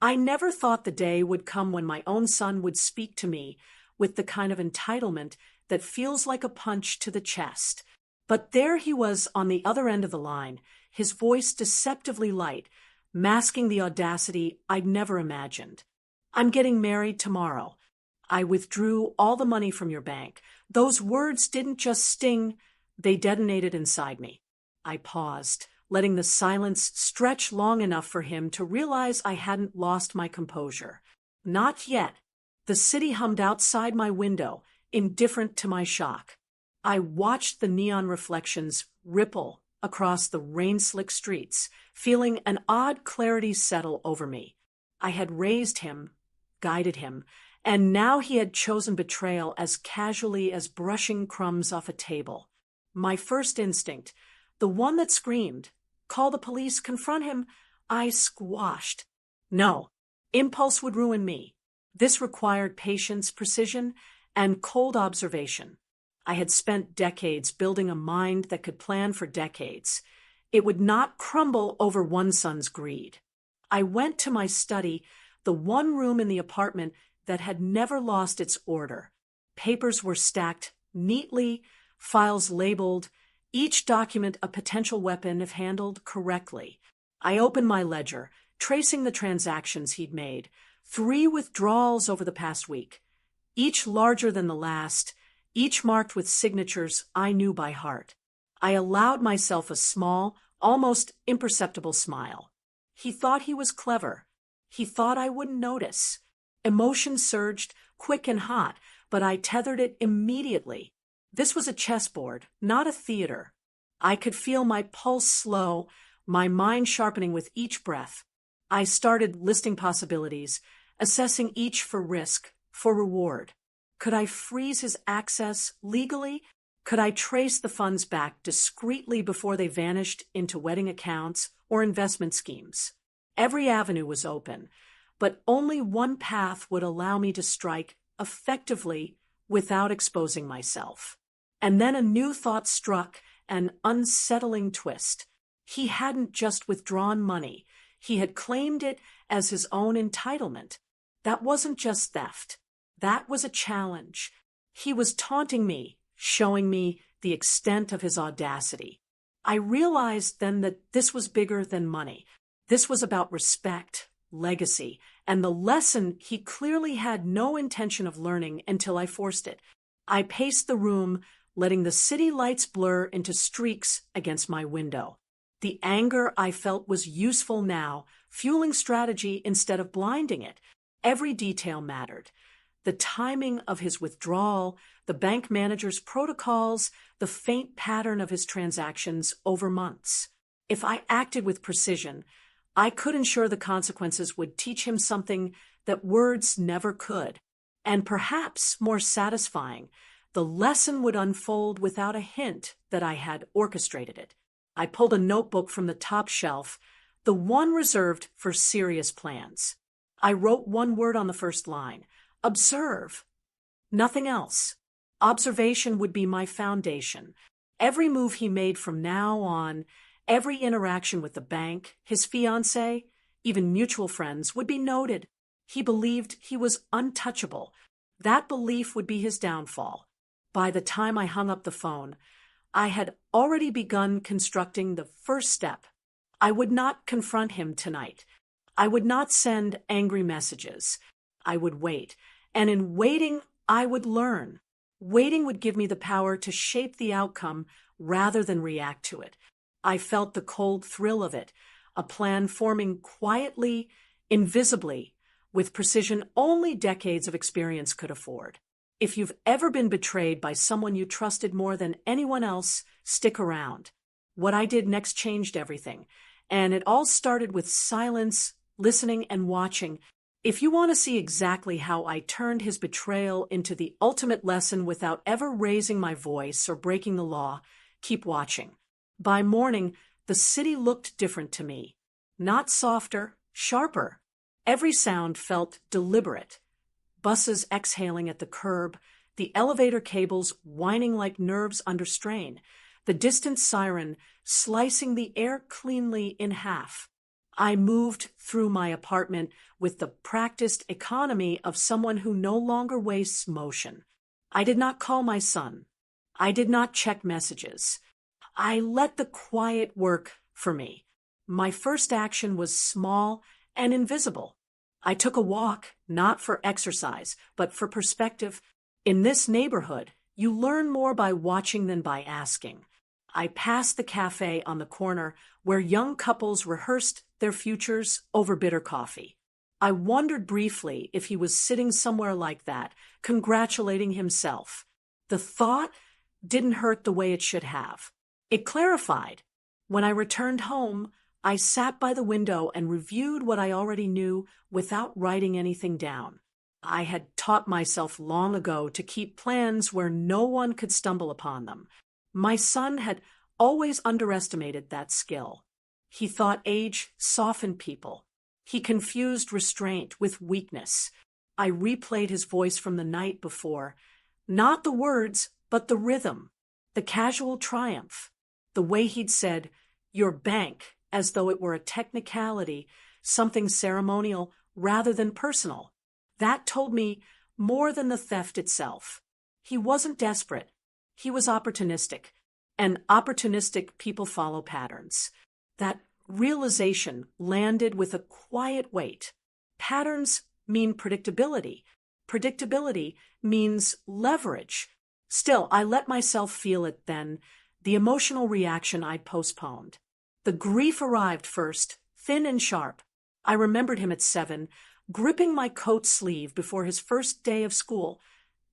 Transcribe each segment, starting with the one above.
I never thought the day would come when my own son would speak to me with the kind of entitlement that feels like a punch to the chest. But there he was on the other end of the line, his voice deceptively light, masking the audacity I'd never imagined. "I'm getting married tomorrow. I withdrew all the money from your bank." Those words didn't just sting, they detonated inside me. I paused, letting the silence stretch long enough for him to realize I hadn't lost my composure. Not yet. The city hummed outside my window, indifferent to my shock. I watched the neon reflections ripple across the rain-slick streets, feeling an odd clarity settle over me. I had raised him, guided him, and now he had chosen betrayal as casually as brushing crumbs off a table. My first instinct, the one that screamed, "Call the police, confront him," I squashed. No, impulse would ruin me. This required patience, precision, and cold observation. I had spent decades building a mind that could plan for decades. It would not crumble over one son's greed. I went to my study, the one room in the apartment that had never lost its order. Papers were stacked neatly, files labeled, each document a potential weapon if handled correctly. I opened my ledger, tracing the transactions he'd made, 3 withdrawals over the past week, each larger than the last, each marked with signatures I knew by heart. I allowed myself a small, almost imperceptible smile. He thought he was clever. He thought I wouldn't notice. Emotion surged, quick and hot, but I tethered it immediately. This was a chessboard, not a theater. I could feel my pulse slow, my mind sharpening with each breath. I started listing possibilities, assessing each for risk, for reward. Could I freeze his access legally? Could I trace the funds back discreetly before they vanished into wedding accounts or investment schemes? Every avenue was open, but only one path would allow me to strike effectively without exposing myself. And then a new thought struck, an unsettling twist. He hadn't just withdrawn money. He had claimed it as his own entitlement. That wasn't just theft. That was a challenge. He was taunting me, showing me the extent of his audacity. I realized then that this was bigger than money. This was about respect, legacy, and the lesson he clearly had no intention of learning until I forced it. I paced the room, letting the city lights blur into streaks against my window. The anger I felt was useful now, fueling strategy instead of blinding it. Every detail mattered. The timing of his withdrawal, the bank manager's protocols, the faint pattern of his transactions over months. If I acted with precision, I could ensure the consequences would teach him something that words never could. And perhaps more satisfying, the lesson would unfold without a hint that I had orchestrated it. I pulled a notebook from the top shelf, the one reserved for serious plans. I wrote one word on the first line: observe. Nothing else. Observation would be my foundation. Every move he made from now on, every interaction with the bank, his fiancée, even mutual friends, would be noted. He believed he was untouchable. That belief would be his downfall. By the time I hung up the phone, I had already begun constructing the first step. I would not confront him tonight. I would not send angry messages. I would wait. And in waiting, I would learn. Waiting would give me the power to shape the outcome rather than react to it. I felt the cold thrill of it, a plan forming quietly, invisibly, with precision only decades of experience could afford. If you've ever been betrayed by someone you trusted more than anyone else, stick around. What I did next changed everything, and it all started with silence, listening, and watching. If you want to see exactly how I turned his betrayal into the ultimate lesson without ever raising my voice or breaking the law, keep watching. By morning, the city looked different to me. Not softer, sharper. Every sound felt deliberate. Buses exhaling at the curb, the elevator cables whining like nerves under strain, the distant siren slicing the air cleanly in half. I moved through my apartment with the practiced economy of someone who no longer wastes motion. I did not call my son. I did not check messages. I let the quiet work for me. My first action was small and invisible. I took a walk, not for exercise, but for perspective. In this neighborhood, you learn more by watching than by asking. I passed the cafe on the corner where young couples rehearsed their futures over bitter coffee. I wondered briefly if he was sitting somewhere like that, congratulating himself. The thought didn't hurt the way it should have. It clarified. When I returned home, I sat by the window and reviewed what I already knew without writing anything down. I had taught myself long ago to keep plans where no one could stumble upon them. My son had always underestimated that skill. He thought age softened people. He confused restraint with weakness. I replayed his voice from the night before. Not the words, but the rhythm, the casual triumph, the way he'd said, "Your bank," as though it were a technicality, something ceremonial rather than personal. That told me more than the theft itself. He wasn't desperate. He was opportunistic. And opportunistic people follow patterns. That realization landed with a quiet weight. Patterns mean predictability. Predictability means leverage. Still, I let myself feel it then, the emotional reaction I'd postponed. The grief arrived first, thin and sharp. I remembered him at 7, gripping my coat sleeve before his first day of school,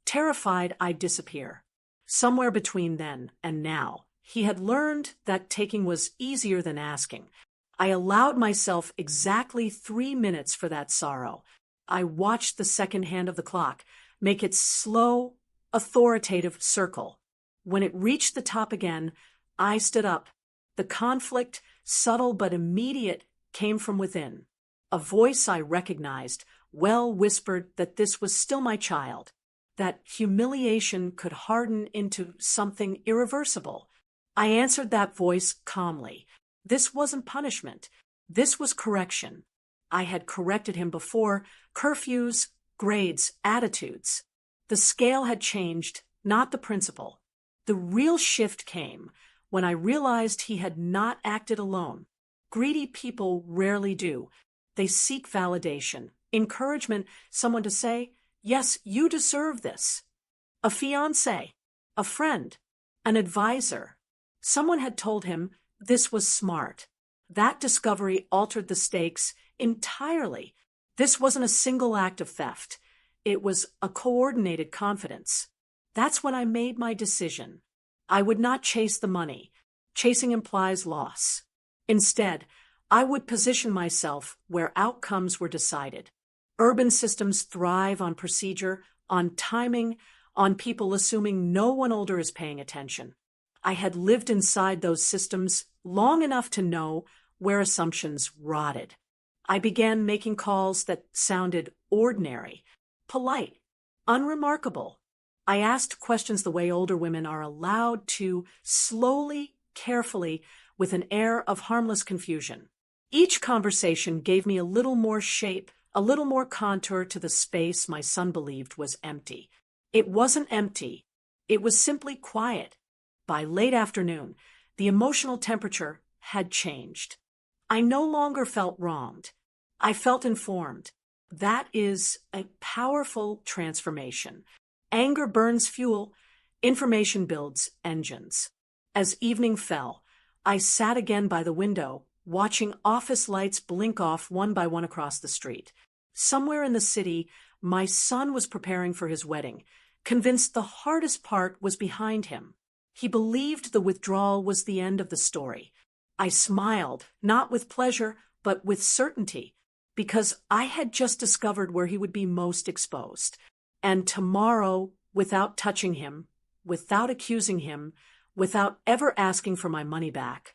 terrified I'd disappear. Somewhere between then and now, he had learned that taking was easier than asking. I allowed myself exactly 3 minutes for that sorrow. I watched the second hand of the clock make its slow, authoritative circle. When it reached the top again, I stood up. The conflict, subtle but immediate, came from within. A voice I recognized well whispered that this was still my child, that humiliation could harden into something irreversible. I answered that voice calmly. This wasn't punishment. This was correction. I had corrected him before, curfews, grades, attitudes. The scale had changed, not the principle. The real shift came when I realized he had not acted alone. Greedy people rarely do. They seek validation, encouragement, someone to say, "Yes, you deserve this." A fiancé, a friend, an advisor. Someone had told him this was smart. That discovery altered the stakes entirely. This wasn't a single act of theft. It was a coordinated confidence. That's when I made my decision. I would not chase the money. Chasing implies loss. Instead, I would position myself where outcomes were decided. Urban systems thrive on procedure, on timing, on people assuming no one older is paying attention. I had lived inside those systems long enough to know where assumptions rotted. I began making calls that sounded ordinary, polite, unremarkable. I asked questions the way older women are allowed to, slowly, carefully, with an air of harmless confusion. Each conversation gave me a little more shape, a little more contour to the space my son believed was empty. It wasn't empty. It was simply quiet. By late afternoon, the emotional temperature had changed. I no longer felt wronged. I felt informed. That is a powerful transformation. Anger burns fuel. Information builds engines. As evening fell, I sat again by the window, watching office lights blink off one by one across the street. Somewhere in the city, my son was preparing for his wedding, convinced the hardest part was behind him. He believed the withdrawal was the end of the story. I smiled, not with pleasure, but with certainty, because I had just discovered where he would be most exposed. And tomorrow, without touching him, without accusing him, without ever asking for my money back,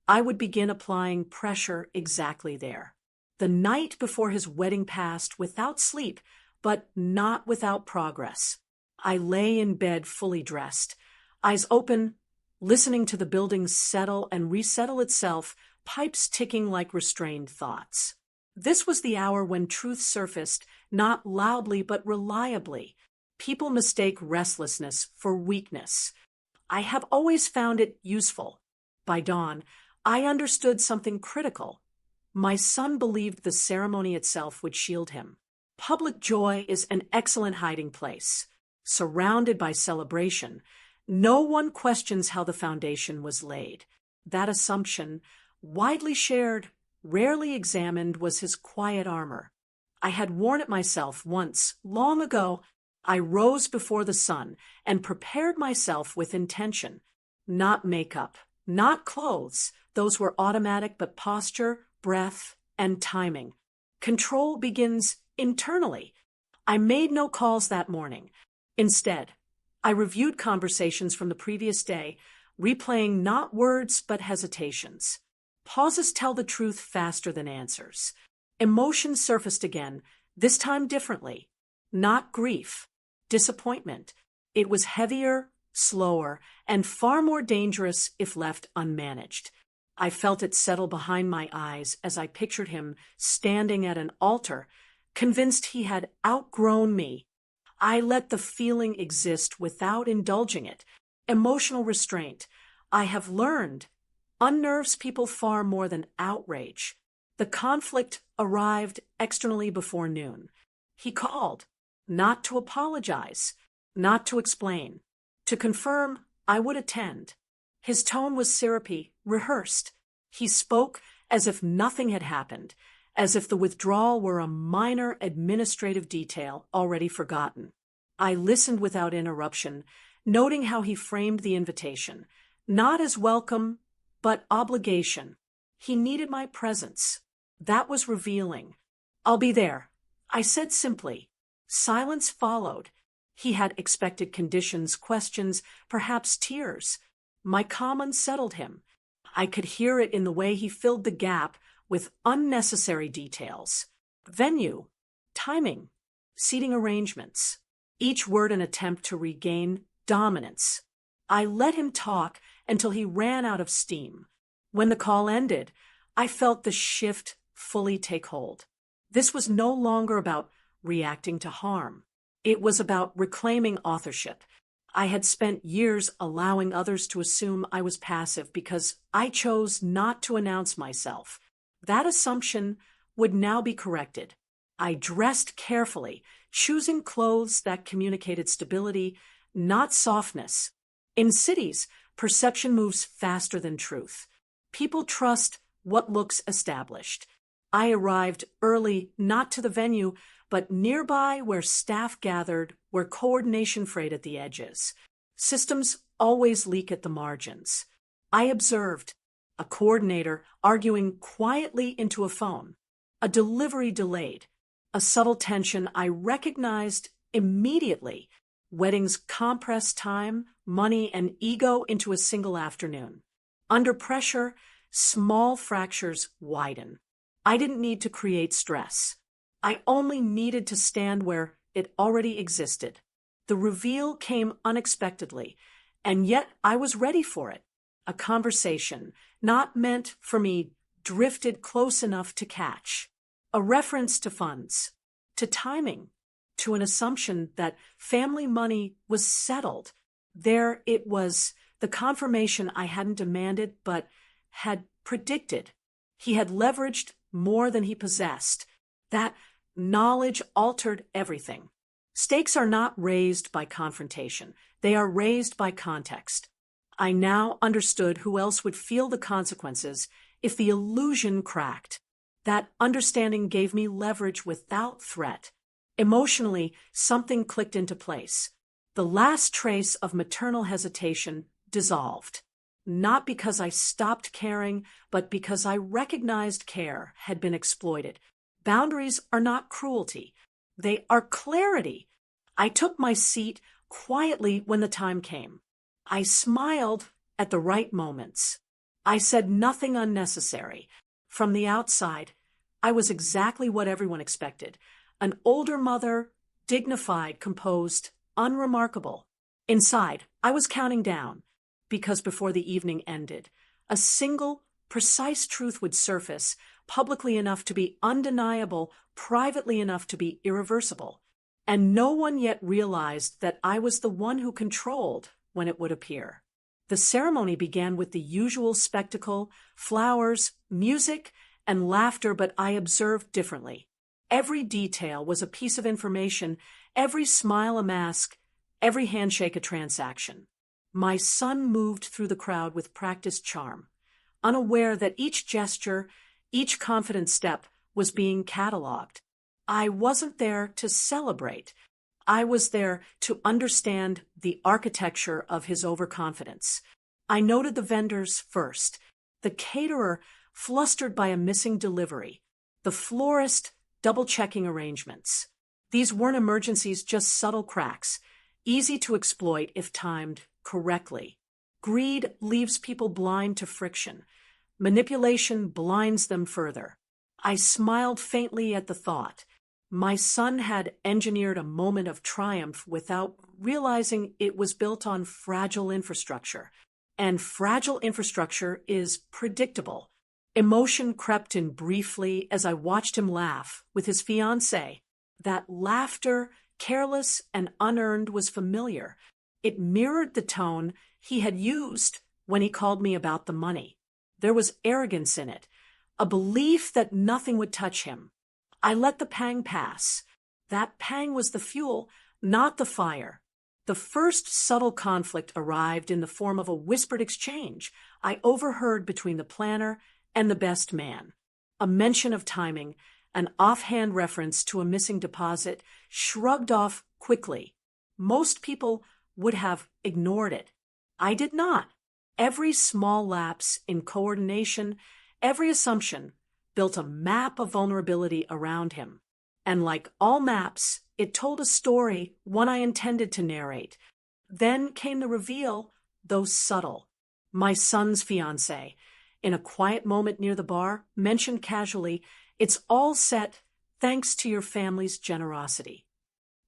I would begin applying pressure exactly there. The night before his wedding passed without sleep, but not without progress. I lay in bed fully dressed, eyes open, listening to the building settle and resettle itself pipes ticking like restrained thoughts. This was the hour when truth surfaced, not loudly but reliably. People mistake restlessness for weakness. I have always found it useful. By dawn, I understood something critical. My son believed the ceremony itself would shield him. Public joy is an excellent hiding place. Surrounded by celebration, no one questions how the foundation was laid. That assumption, widely shared, rarely examined, was his quiet armor. I had worn it myself once, long ago. I rose before the sun and prepared myself with intention. Not makeup, not clothes. Those were automatic, but posture, breath, and timing. Control begins internally. I made no calls that morning. Instead, I reviewed conversations from the previous day, replaying not words but hesitations. Pauses tell the truth faster than answers. Emotion surfaced again, this time differently. Not grief, disappointment. It was heavier, slower, and far more dangerous if left unmanaged. I felt it settle behind my eyes as I pictured him standing at an altar, convinced he had outgrown me. I let the feeling exist without indulging it. Emotional restraint, I have learned, unnerves people far more than outrage. The conflict arrived externally before noon. He called, not to apologize, not to explain, to confirm I would attend. His tone was syrupy, rehearsed. He spoke as if nothing had happened, as if the withdrawal were a minor administrative detail already forgotten. I listened without interruption, noting how he framed the invitation, not as welcome, but obligation. He needed my presence. That was revealing. I'll be there, I said simply. Silence followed. He had expected conditions, questions, perhaps tears. My calm unsettled him. I could hear it in the way he filled the gap with unnecessary details. Venue, timing, seating arrangements. Each word an attempt to regain dominance. I let him talk until he ran out of steam. When the call ended, I felt the shift fully take hold. This was no longer about reacting to harm. It was about reclaiming authorship. I had spent years allowing others to assume I was passive because I chose not to announce myself. That assumption would now be corrected. I dressed carefully, choosing clothes that communicated stability, not softness. In cities, perception moves faster than truth. People trust what looks established. I arrived early, not to the venue, but nearby where staff gathered, where coordination frayed at the edges. Systems always leak at the margins. I observed a coordinator arguing quietly into a phone, a delivery delayed, a subtle tension I recognized immediately. Weddings compress time, money, and ego into a single afternoon. Under pressure, small fractures widen. I didn't need to create stress. I only needed to stand where it already existed. The reveal came unexpectedly, and yet I was ready for it. A conversation, not meant for me, drifted close enough to catch. A reference to funds, to timing, to an assumption that family money was settled. There it was, the confirmation I hadn't demanded but had predicted. He had leveraged more than he possessed. That knowledge altered everything. Stakes are not raised by confrontation. They are raised by context. I now understood who else would feel the consequences if the illusion cracked. That understanding gave me leverage without threat. Emotionally, something clicked into place. The last trace of maternal hesitation dissolved. Not because I stopped caring, but because I recognized care had been exploited. Boundaries are not cruelty. They are clarity. I took my seat quietly when the time came. I smiled at the right moments. I said nothing unnecessary. From the outside, I was exactly what everyone expected. An older mother, dignified, composed, unremarkable. Inside, I was counting down, because before the evening ended, a single Precise truth would surface, publicly enough to be undeniable, privately enough to be irreversible. And no one yet realized that I was the one who controlled when it would appear. The ceremony began with the usual spectacle, flowers, music, and laughter, but I observed differently. Every detail was a piece of information, every smile a mask, every handshake a transaction. My son moved through the crowd with practiced charm, unaware that each gesture, each confident step was being catalogued. I wasn't there to celebrate. I was there to understand the architecture of his overconfidence. I noted the vendors first, the caterer flustered by a missing delivery, the florist double-checking arrangements. These weren't emergencies, just subtle cracks, easy to exploit if timed correctly. Greed leaves people blind to friction. Manipulation blinds them further. I smiled faintly at the thought. My son had engineered a moment of triumph without realizing it was built on fragile infrastructure. And fragile infrastructure is predictable. Emotion crept in briefly as I watched him laugh with his fiancée. That laughter, careless and unearned, was familiar. It mirrored the tone he had used when he called me about the money. There was arrogance in it, a belief that nothing would touch him. I let the pang pass. That pang was the fuel, not the fire. The first subtle conflict arrived in the form of a whispered exchange I overheard between the planner and the best man. A mention of timing, an offhand reference to a missing deposit, shrugged off quickly. Most people would have ignored it. I did not. Every small lapse in coordination, every assumption, built a map of vulnerability around him. And like all maps, it told a story, one I intended to narrate. Then came the reveal, though subtle. My son's fiancée, in a quiet moment near the bar, mentioned casually, "It's all set thanks to your family's generosity."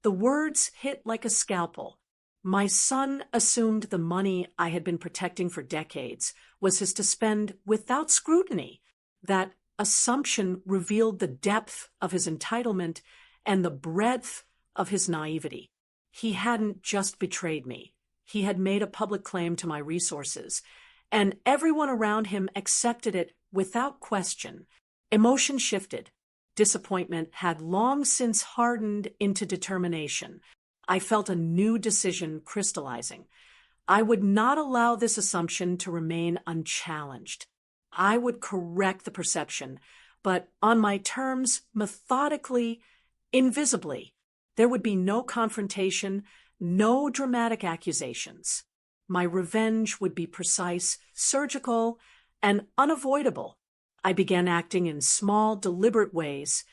The words hit like a scalpel. My son assumed the money I had been protecting for decades was his to spend without scrutiny. That assumption revealed the depth of his entitlement and the breadth of his naivety. He hadn't just betrayed me. He had made a public claim to my resources, and everyone around him accepted it without question. Emotion shifted. Disappointment had long since hardened into determination. I felt a new decision crystallizing. I would not allow this assumption to remain unchallenged. I would correct the perception, but on my terms, methodically, invisibly. There would be no confrontation, no dramatic accusations. My revenge would be precise, surgical, and unavoidable. I began acting in small, deliberate ways,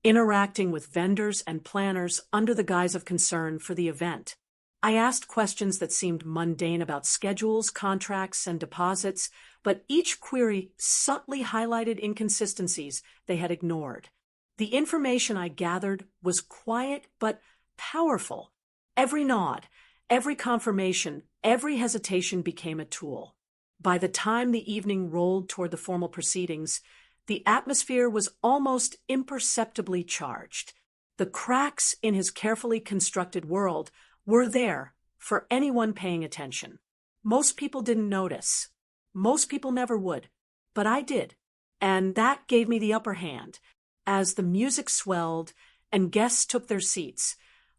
interacting with vendors and planners under the guise of concern for the event. I asked questions that seemed mundane about schedules, contracts, and deposits, but each query subtly highlighted inconsistencies they had ignored. The information I gathered was quiet but powerful. Every nod, every confirmation, every hesitation became a tool. By the time the evening rolled toward the formal proceedings, the atmosphere was almost imperceptibly charged. The cracks in his carefully constructed world were there for anyone paying attention. Most people didn't notice. Most people never would. But I did. And that gave me the upper hand. As the music swelled and guests took their seats,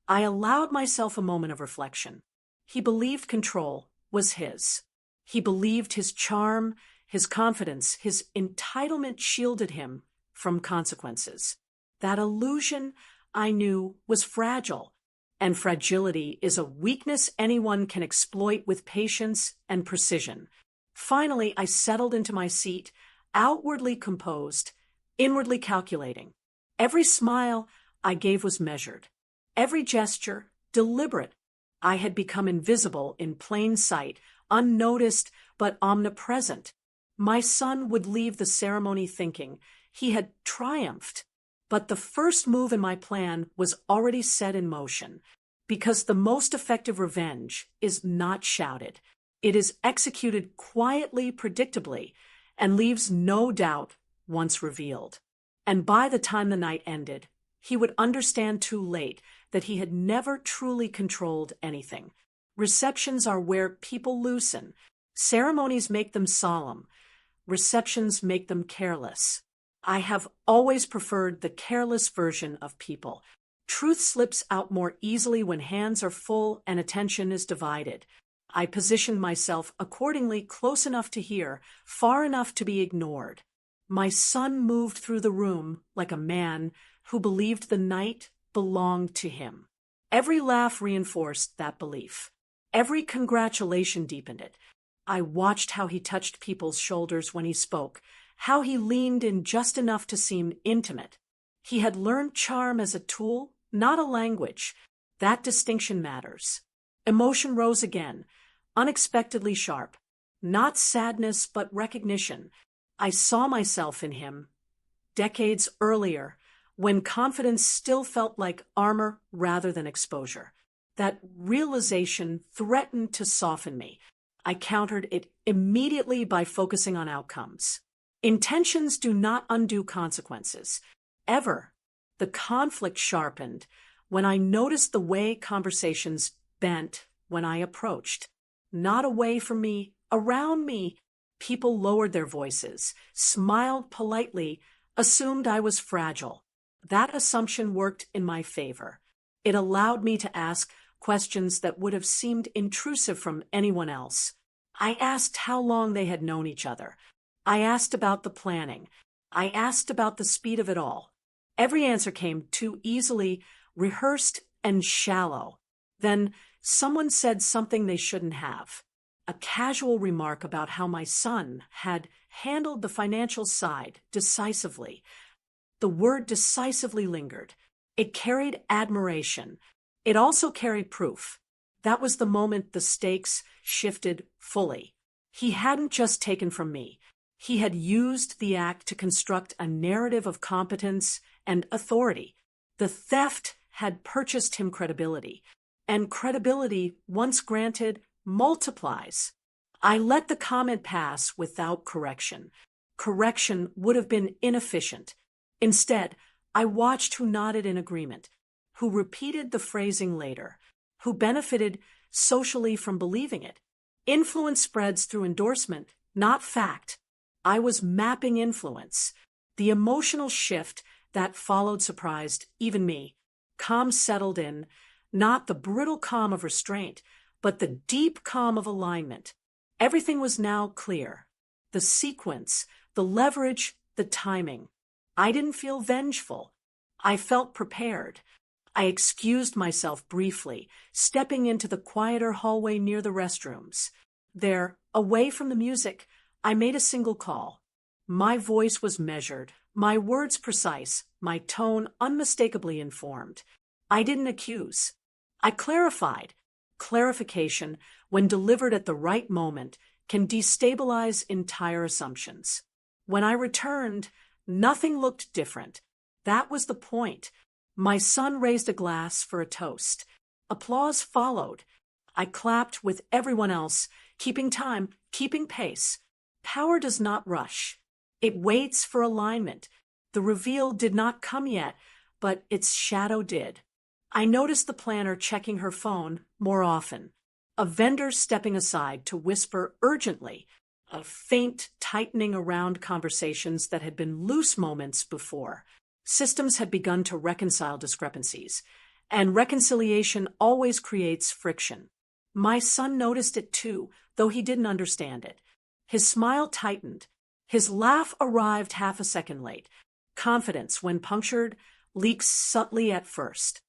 I allowed myself a moment of reflection. He believed control was his. He believed his charm, his confidence, his entitlement shielded him from consequences. That illusion, I knew, was fragile, and fragility is a weakness anyone can exploit with patience and precision. Finally, I settled into my seat, outwardly composed, inwardly calculating. Every smile I gave was measured. Every gesture, deliberate. I had become invisible in plain sight, unnoticed but omnipresent. My son would leave the ceremony thinking he had triumphed. But the first move in my plan was already set in motion, because the most effective revenge is not shouted. It is executed quietly, predictably, and leaves no doubt once revealed. And by the time the night ended, he would understand too late that he had never truly controlled anything. Receptions are where people loosen. Ceremonies make them solemn. Receptions make them careless. I have always preferred the careless version of people. Truth slips out more easily when hands are full and attention is divided. I positioned myself accordingly, close enough to hear, far enough to be ignored. My son moved through the room like a man who believed the night belonged to him. Every laugh reinforced that belief. Every congratulation deepened it. I watched how he touched people's shoulders when he spoke, how he leaned in just enough to seem intimate. He had learned charm as a tool, not a language. That distinction matters. Emotion rose again, unexpectedly sharp. Not sadness, but recognition. I saw myself in him, decades earlier, when confidence still felt like armor rather than exposure. That realization threatened to soften me. I countered it immediately by focusing on outcomes. Intentions do not undo consequences. Ever. The conflict sharpened when I noticed the way conversations bent when I approached. Not away from me, around me. People lowered their voices, smiled politely, assumed I was fragile. That assumption worked in my favor. It allowed me to ask questions that would have seemed intrusive from anyone else. I asked how long they had known each other. I asked about the planning. I asked about the speed of it all. Every answer came too easily, rehearsed and shallow. Then someone said something they shouldn't have. A casual remark about how my son had handled the financial side decisively. The word decisively lingered. It carried admiration. It also carried proof. That was the moment the stakes shifted fully. He hadn't just taken from me. He had used the act to construct a narrative of competence and authority. The theft had purchased him credibility, and credibility, once granted, multiplies. I let the comment pass without correction. Correction would have been inefficient. Instead, I watched who nodded in agreement, who repeated the phrasing later, who benefited socially from believing it. Influence spreads through endorsement, not fact. I was mapping influence. The emotional shift that followed surprised even me. Calm settled in, not the brittle calm of restraint, but the deep calm of alignment. Everything was now clear. The sequence, the leverage, the timing. I didn't feel vengeful. I felt prepared. I excused myself briefly, stepping into the quieter hallway near the restrooms. There, away from the music, I made a single call. My voice was measured, my words precise, my tone unmistakably informed. I didn't accuse. I clarified. Clarification, when delivered at the right moment, can destabilize entire assumptions. When I returned, nothing looked different. That was the point. My son raised a glass for a toast. Applause followed. I clapped with everyone else, keeping time, keeping pace. Power does not rush. It waits for alignment. The reveal did not come yet, but its shadow did. I noticed the planner checking her phone more often, a vendor stepping aside to whisper urgently, a faint tightening around conversations that had been loose moments before. Systems had begun to reconcile discrepancies, and reconciliation always creates friction. My son noticed it too, though he didn't understand it. His smile tightened. His laugh arrived half a second late. Confidence, when punctured, leaks subtly at first.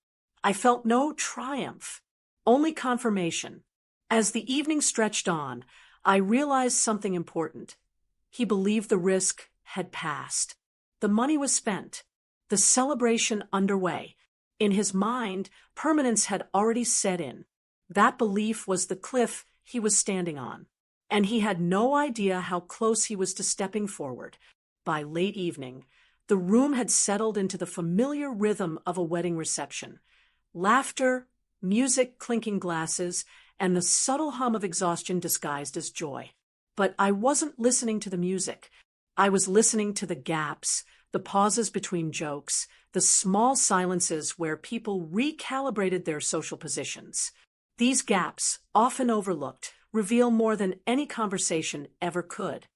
I felt no triumph, only confirmation. As the evening stretched on, I realized something important. He believed the risk had passed. The money was spent. The celebration underway. In his mind, permanence had already set in. That belief was the cliff he was standing on. And he had no idea how close he was to stepping forward. By late evening, the room had settled into the familiar rhythm of a wedding reception. Laughter, music clinking glasses, and the subtle hum of exhaustion disguised as joy. but I wasn't listening to the music. I was listening to the gaps, the pauses between jokes, the small silences where people recalibrated their social positions. These gaps, often overlooked, reveal more than any conversation ever could.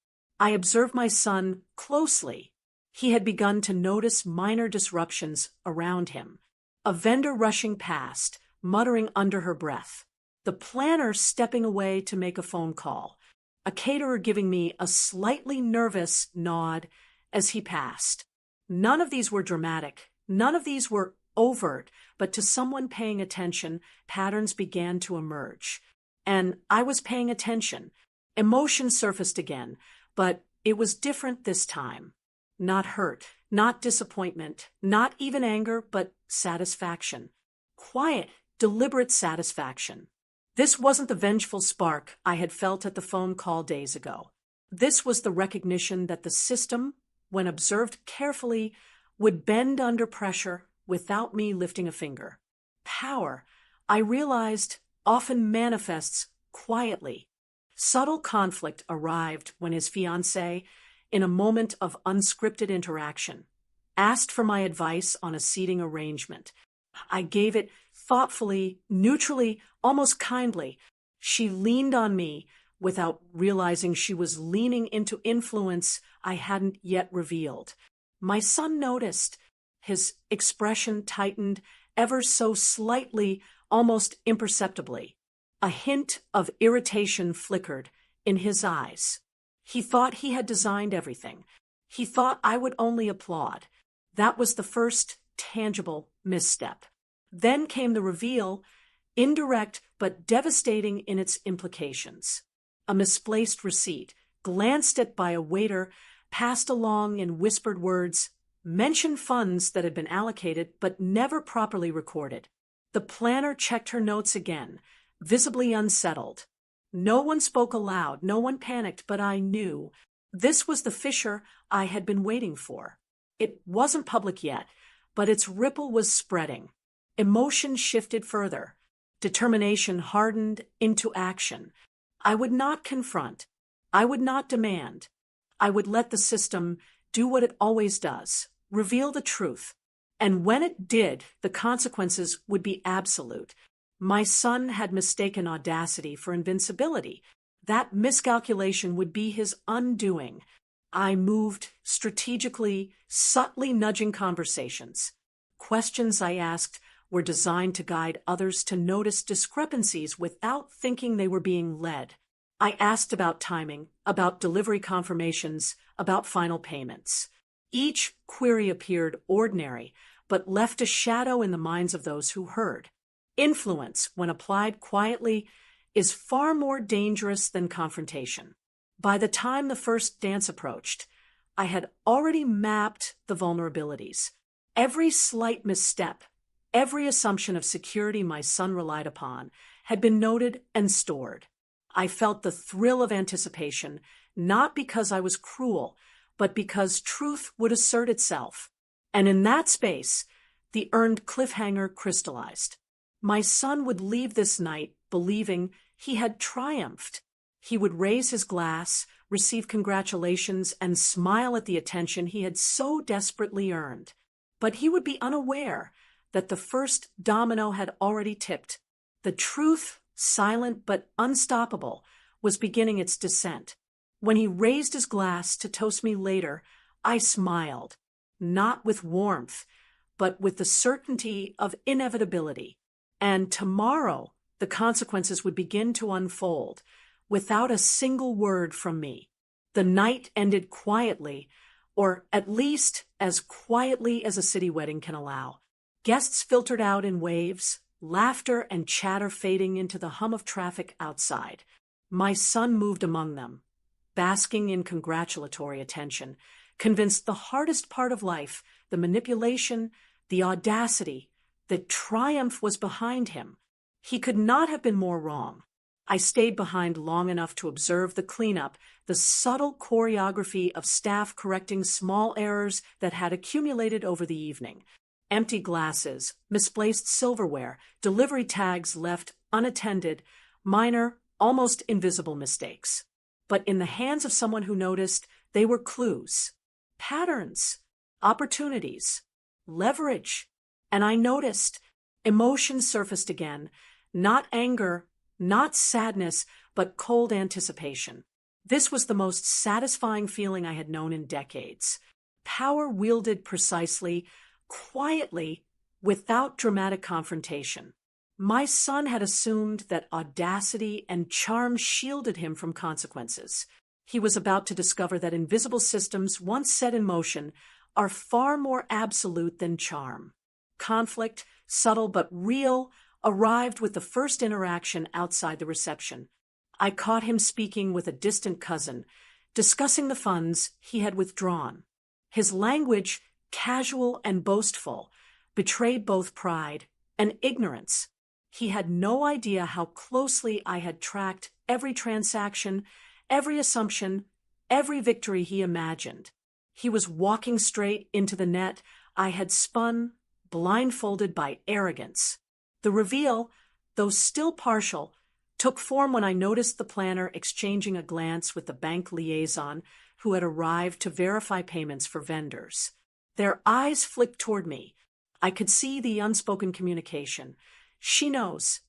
I observed my son closely. He had begun to notice minor disruptions around him. A vendor rushing past, muttering under her breath. The planner stepping away to make a phone call. A caterer giving me a slightly nervous nod as he passed. None of these were dramatic. None of these were overt, but to someone paying attention, patterns began to emerge. And I was paying attention. Emotion surfaced again, but it was different this time. Not hurt, not disappointment, not even anger, but satisfaction. Quiet, deliberate satisfaction. This wasn't the vengeful spark I had felt at the phone call days ago. This was the recognition that the system, when observed carefully, would bend under pressure without me lifting a finger. Power, I realized, often manifests quietly. Subtle conflict arrived when his fiancée, in a moment of unscripted interaction, asked for my advice on a seating arrangement. I gave it thoughtfully, neutrally, almost kindly. She leaned on me without realizing she was leaning into influence I hadn't yet revealed. My son noticed. His expression tightened ever so slightly, almost imperceptibly. A hint of irritation flickered in his eyes. He thought he had designed everything. He thought I would only applaud. That was the first tangible misstep. Then came the reveal, indirect but devastating in its implications. A misplaced receipt, glanced at by a waiter, passed along in whispered words, mentioned funds that had been allocated but never properly recorded. The planner checked her notes again, visibly unsettled. No one spoke aloud, no one panicked, but I knew. This was the fissure I had been waiting for. It wasn't public yet, but its ripple was spreading. Emotion shifted further. Determination hardened into action. I would not confront. I would not demand. I would let the system do what it always does, reveal the truth. And when it did, the consequences would be absolute. My son had mistaken audacity for invincibility. That miscalculation would be his undoing. I moved strategically, subtly nudging conversations. Questions I asked were designed to guide others to notice discrepancies without thinking they were being led. I asked about timing, about delivery confirmations, about final payments. Each query appeared ordinary, but left a shadow in the minds of those who heard. Influence, when applied quietly, is far more dangerous than confrontation. By the time the first dance approached, I had already mapped the vulnerabilities. Every slight misstep, every assumption of security my son relied upon had been noted and stored. I felt the thrill of anticipation, not because I was cruel, but because truth would assert itself. And in that space, the earned cliffhanger crystallized. My son would leave this night believing he had triumphed. He would raise his glass, receive congratulations, and smile at the attention he had so desperately earned. But he would be unaware that the first domino had already tipped. The truth, silent but unstoppable, was beginning its descent. When he raised his glass to toast me later, I smiled, not with warmth, but with the certainty of inevitability. And tomorrow, the consequences would begin to unfold, without a single word from me. The night ended quietly, or at least as quietly as a city wedding can allow. Guests filtered out in waves, laughter and chatter fading into the hum of traffic outside. My son moved among them, basking in congratulatory attention, convinced the hardest part of life, the manipulation, the audacity, the triumph was behind him. He could not have been more wrong. I stayed behind long enough to observe the cleanup, the subtle choreography of staff correcting small errors that had accumulated over the evening. Empty glasses, misplaced silverware, delivery tags left unattended, minor, almost invisible mistakes. but in the hands of someone who noticed, they were clues, patterns, opportunities, leverage. And I noticed emotions surfaced again, not anger, not sadness, but cold anticipation. This was the most satisfying feeling I had known in decades. Power wielded precisely, quietly, without dramatic confrontation. My son had assumed that audacity and charm shielded him from consequences. He was about to discover that invisible systems, once set in motion, are far more absolute than charm. Conflict, subtle but real, arrived with the first interaction outside the reception. I caught him speaking with a distant cousin, discussing the funds he had withdrawn. His language, casual and boastful, betrayed both pride and ignorance. He had no idea how closely I had tracked every transaction, every assumption, every victory he imagined. He was walking straight into the net I had spun, blindfolded by arrogance. The reveal, though still partial, took form when I noticed the planner exchanging a glance with the bank liaison who had arrived to verify payments for vendors. Their eyes flicked toward me. I could see the unspoken communication. She knows.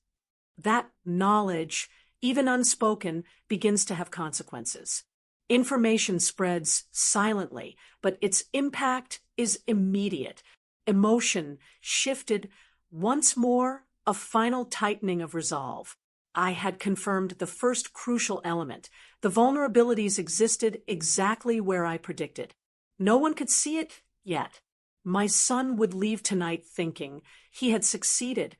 That knowledge, even unspoken, begins to have consequences. Information spreads silently, but its impact is immediate. Emotion shifted once more, a final tightening of resolve. I had confirmed the first crucial element. The vulnerabilities existed exactly where I predicted. No one could see it yet. My son would leave tonight thinking he had succeeded,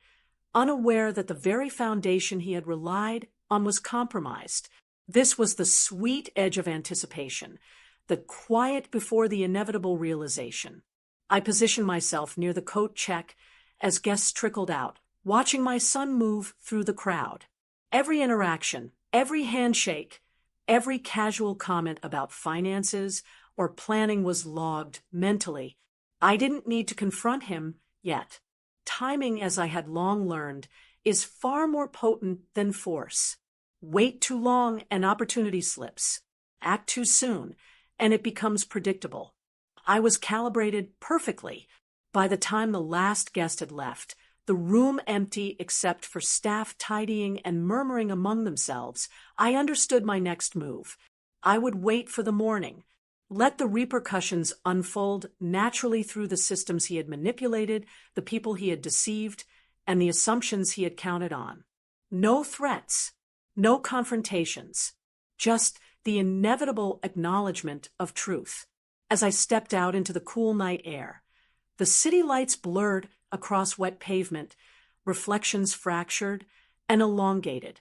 unaware that the very foundation he had relied on was compromised. This was the sweet edge of anticipation, the quiet before the inevitable realization. I positioned myself near the coat check as guests trickled out, watching my son move through the crowd. Every interaction, every handshake, every casual comment about finances or planning was logged mentally. I didn't need to confront him yet. Timing, as I had long learned, is far more potent than force. Wait too long and opportunity slips. Act too soon, and it becomes predictable. I was calibrated perfectly. By the time the last guest had left, the room empty except for staff tidying and murmuring among themselves, I understood my next move. I would wait for the morning, let the repercussions unfold naturally through the systems he had manipulated, the people he had deceived, and the assumptions he had counted on. No threats, no confrontations, just the inevitable acknowledgement of truth. As I stepped out into the cool night air, the city lights blurred across wet pavement, reflections fractured and elongated.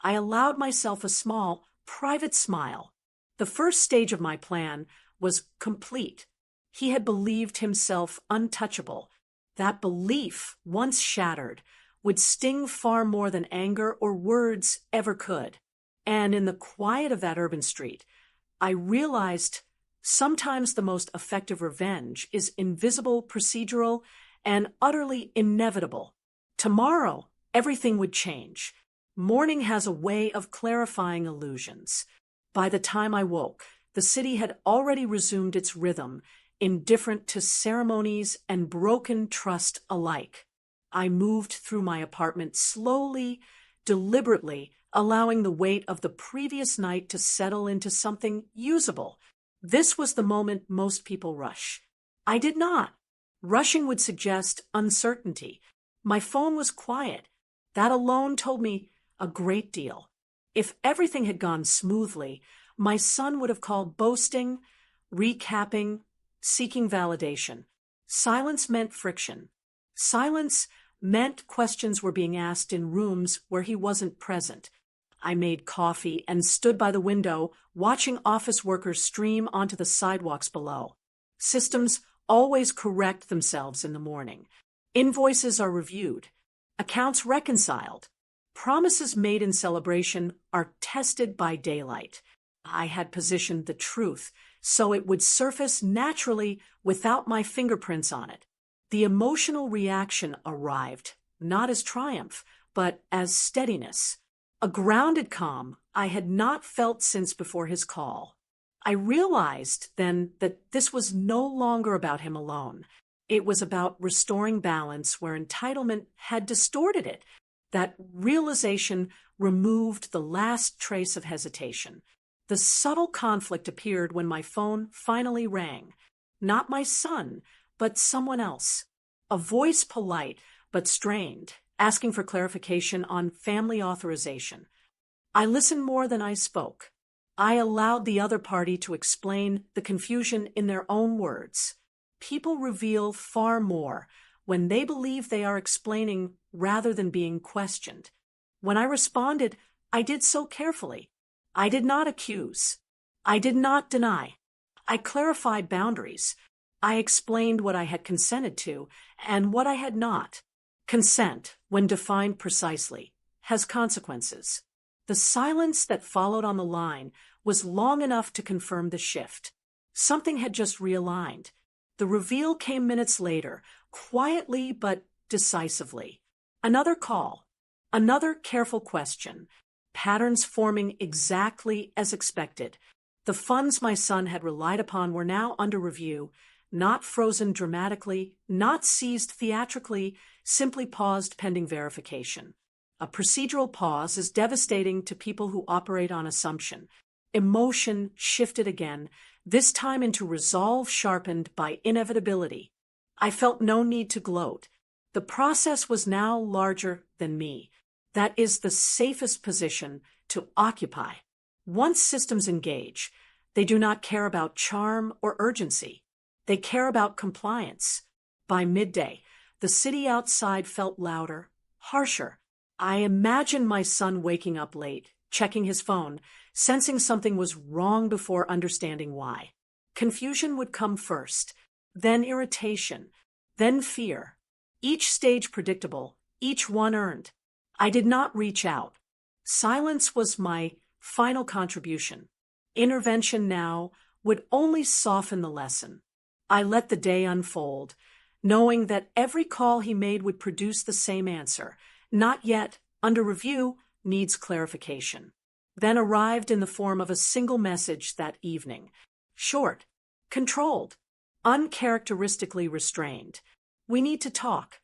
I allowed myself a small, private smile. The first stage of my plan was complete. He had believed himself untouchable. That belief, once shattered, would sting far more than anger or words ever could. And in the quiet of that urban street, I realized sometimes the most effective revenge is invisible, procedural, and utterly inevitable. Tomorrow, everything would change. Morning has a way of clarifying illusions. By the time I woke, the city had already resumed its rhythm, indifferent to ceremonies and broken trust alike. I moved through my apartment slowly, deliberately, allowing the weight of the previous night to settle into something usable. This was the moment most people rush. I did not. Rushing would suggest uncertainty. My phone was quiet. That alone told me a great deal. If everything had gone smoothly, my son would have called boasting, recapping, seeking validation. Silence meant friction. Silence meant questions were being asked in rooms where he wasn't present. I made coffee and stood by the window, watching office workers stream onto the sidewalks below. Systems always correct themselves in the morning. Invoices are reviewed. Accounts reconciled. Promises made in celebration are tested by daylight. I had positioned the truth so it would surface naturally without my fingerprints on it. The emotional reaction arrived, not as triumph, but as steadiness. A grounded calm I had not felt since before his call. I realized then that this was no longer about him alone. It was about restoring balance where entitlement had distorted it. That realization removed the last trace of hesitation. The subtle conflict appeared when my phone finally rang. Not my son, but someone else. A voice polite but strained, asking for clarification on family authorization. I listened more than I spoke. I allowed the other party to explain the confusion in their own words. People reveal far more when they believe they are explaining rather than being questioned. When I responded, I did so carefully. I did not accuse. I did not deny. I clarified boundaries. I explained what I had consented to and what I had not. Consent, when defined precisely, has consequences. The silence that followed on the line was long enough to confirm the shift. Something had just realigned. The reveal came minutes later, quietly but decisively. Another call. Another careful question. Patterns forming exactly as expected. The funds my son had relied upon were now under review, not frozen dramatically, not seized theatrically, simply paused pending verification. A procedural pause is devastating to people who operate on assumption. Emotion shifted again, this time into resolve sharpened by inevitability. I felt no need to gloat. The process was now larger than me. That is the safest position to occupy. Once systems engage, they do not care about charm or urgency. They care about compliance. By midday, the city outside felt louder, harsher. I imagined my son waking up late, checking his phone, sensing something was wrong before understanding why. Confusion would come first, then irritation, then fear. Each stage predictable, each one earned. I did not reach out. Silence was my final contribution. Intervention now would only soften the lesson. I let the day unfold, knowing that every call he made would produce the same answer. Not yet, under review, needs clarification. Then arrived in the form of a single message that evening. Short, controlled, uncharacteristically restrained. We need to talk.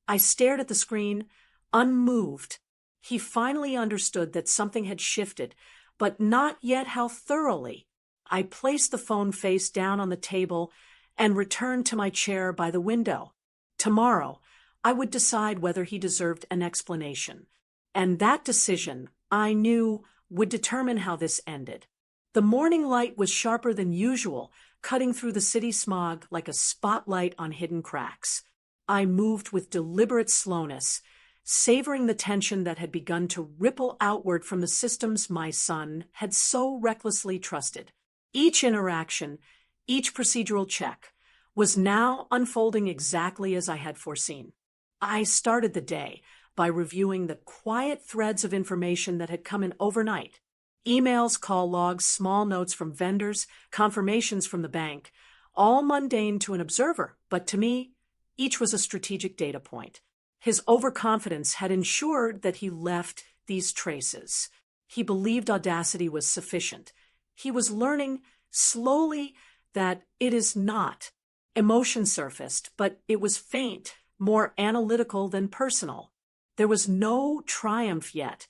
I stared at the screen, unmoved. He finally understood that something had shifted, but not yet how thoroughly. I placed the phone face down on the table and returned to my chair by the window. Tomorrow, I would decide whether he deserved an explanation. And that decision, I knew, would determine how this ended. The morning light was sharper than usual, cutting through the city smog like a spotlight on hidden cracks. I moved with deliberate slowness, savoring the tension that had begun to ripple outward from the systems my son had so recklessly trusted. Each interaction, each procedural check, was now unfolding exactly as I had foreseen. I started the day by reviewing the quiet threads of information that had come in overnight. Emails, call logs, small notes from vendors, confirmations from the bank, all mundane to an observer, but to me, each was a strategic data point. His overconfidence had ensured that he left these traces. He believed audacity was sufficient. He was learning slowly that it is not. Emotion surfaced, but it was faint, more analytical than personal. There was no triumph yet,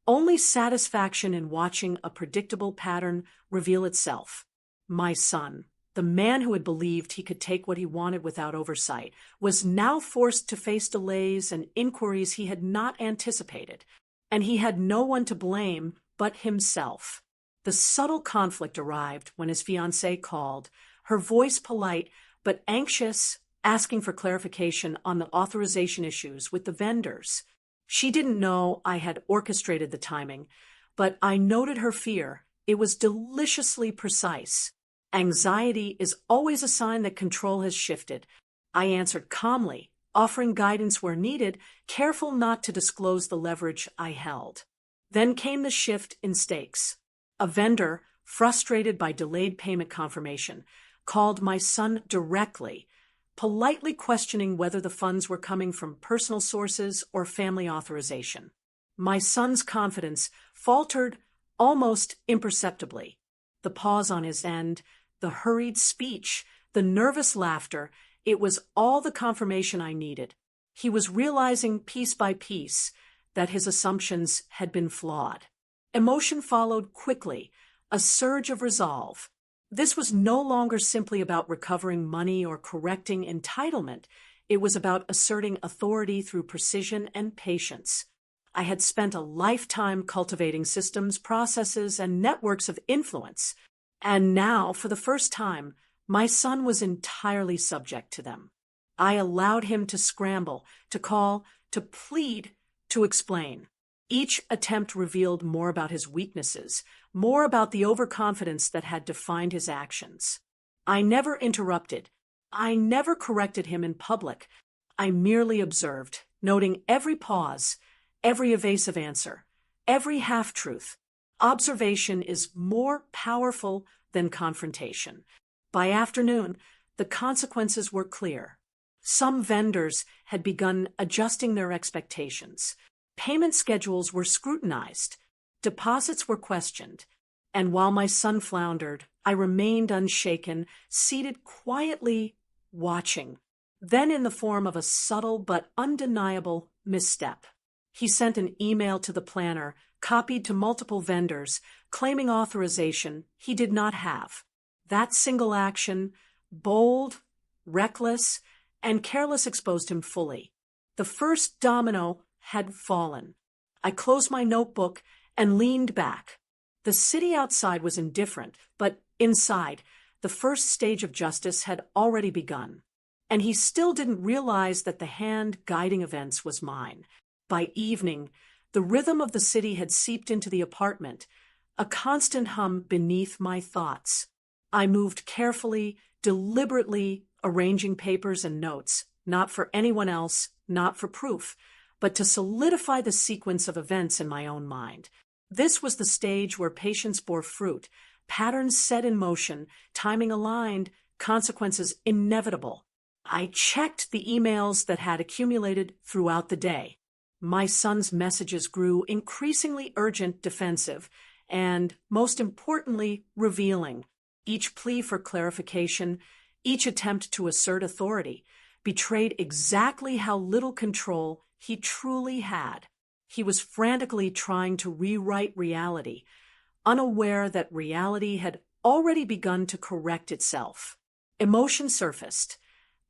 only satisfaction in watching a predictable pattern reveal itself. My son, the man who had believed he could take what he wanted without oversight, was now forced to face delays and inquiries he had not anticipated, and he had no one to blame but himself. The subtle conflict arrived when his fiancée called, her voice polite but anxious, asking for clarification on the authorization issues with the vendors. She didn't know I had orchestrated the timing, but I noted her fear. It was deliciously precise. Anxiety is always a sign that control has shifted. I answered calmly, offering guidance where needed, careful not to disclose the leverage I held. Then came the shift in stakes. A vendor, frustrated by delayed payment confirmation, called my son directly, politely questioning whether the funds were coming from personal sources or family authorization. My son's confidence faltered almost imperceptibly. The pause on his end, the hurried speech, the nervous laughter, it was all the confirmation I needed. He was realizing piece by piece that his assumptions had been flawed. Emotion followed quickly, a surge of resolve. This was no longer simply about recovering money or correcting entitlement. It was about asserting authority through precision and patience. I had spent a lifetime cultivating systems, processes, and networks of influence, and now, for the first time, my son was entirely subject to them. I allowed him to scramble, to call, to plead, to explain. Each attempt revealed more about his weaknesses, more about the overconfidence that had defined his actions. I never interrupted. I never corrected him in public. I merely observed, noting every pause, every evasive answer, every half-truth. Observation is more powerful than confrontation. By afternoon, the consequences were clear. Some vendors had begun adjusting their expectations. Payment schedules were scrutinized. Deposits were questioned. And while my son floundered, I remained unshaken, seated quietly, watching. Then, in the form of a subtle but undeniable misstep, he sent an email to the planner, copied to multiple vendors, claiming authorization he did not have. That single action, bold, reckless, and careless, exposed him fully. The first domino had fallen. I closed my notebook and leaned back. The city outside was indifferent, but inside, the first stage of justice had already begun. And he still didn't realize that the hand guiding events was mine. By evening, the rhythm of the city had seeped into the apartment, a constant hum beneath my thoughts. I moved carefully, deliberately, arranging papers and notes, not for anyone else, not for proof, but to solidify the sequence of events in my own mind. This was the stage where patience bore fruit, patterns set in motion, timing aligned, consequences inevitable. I checked the emails that had accumulated throughout the day. My son's messages grew increasingly urgent, defensive, and, most importantly, revealing. Each plea for clarification, each attempt to assert authority, betrayed exactly how little control he truly had. He was frantically trying to rewrite reality, unaware that reality had already begun to correct itself. Emotion surfaced,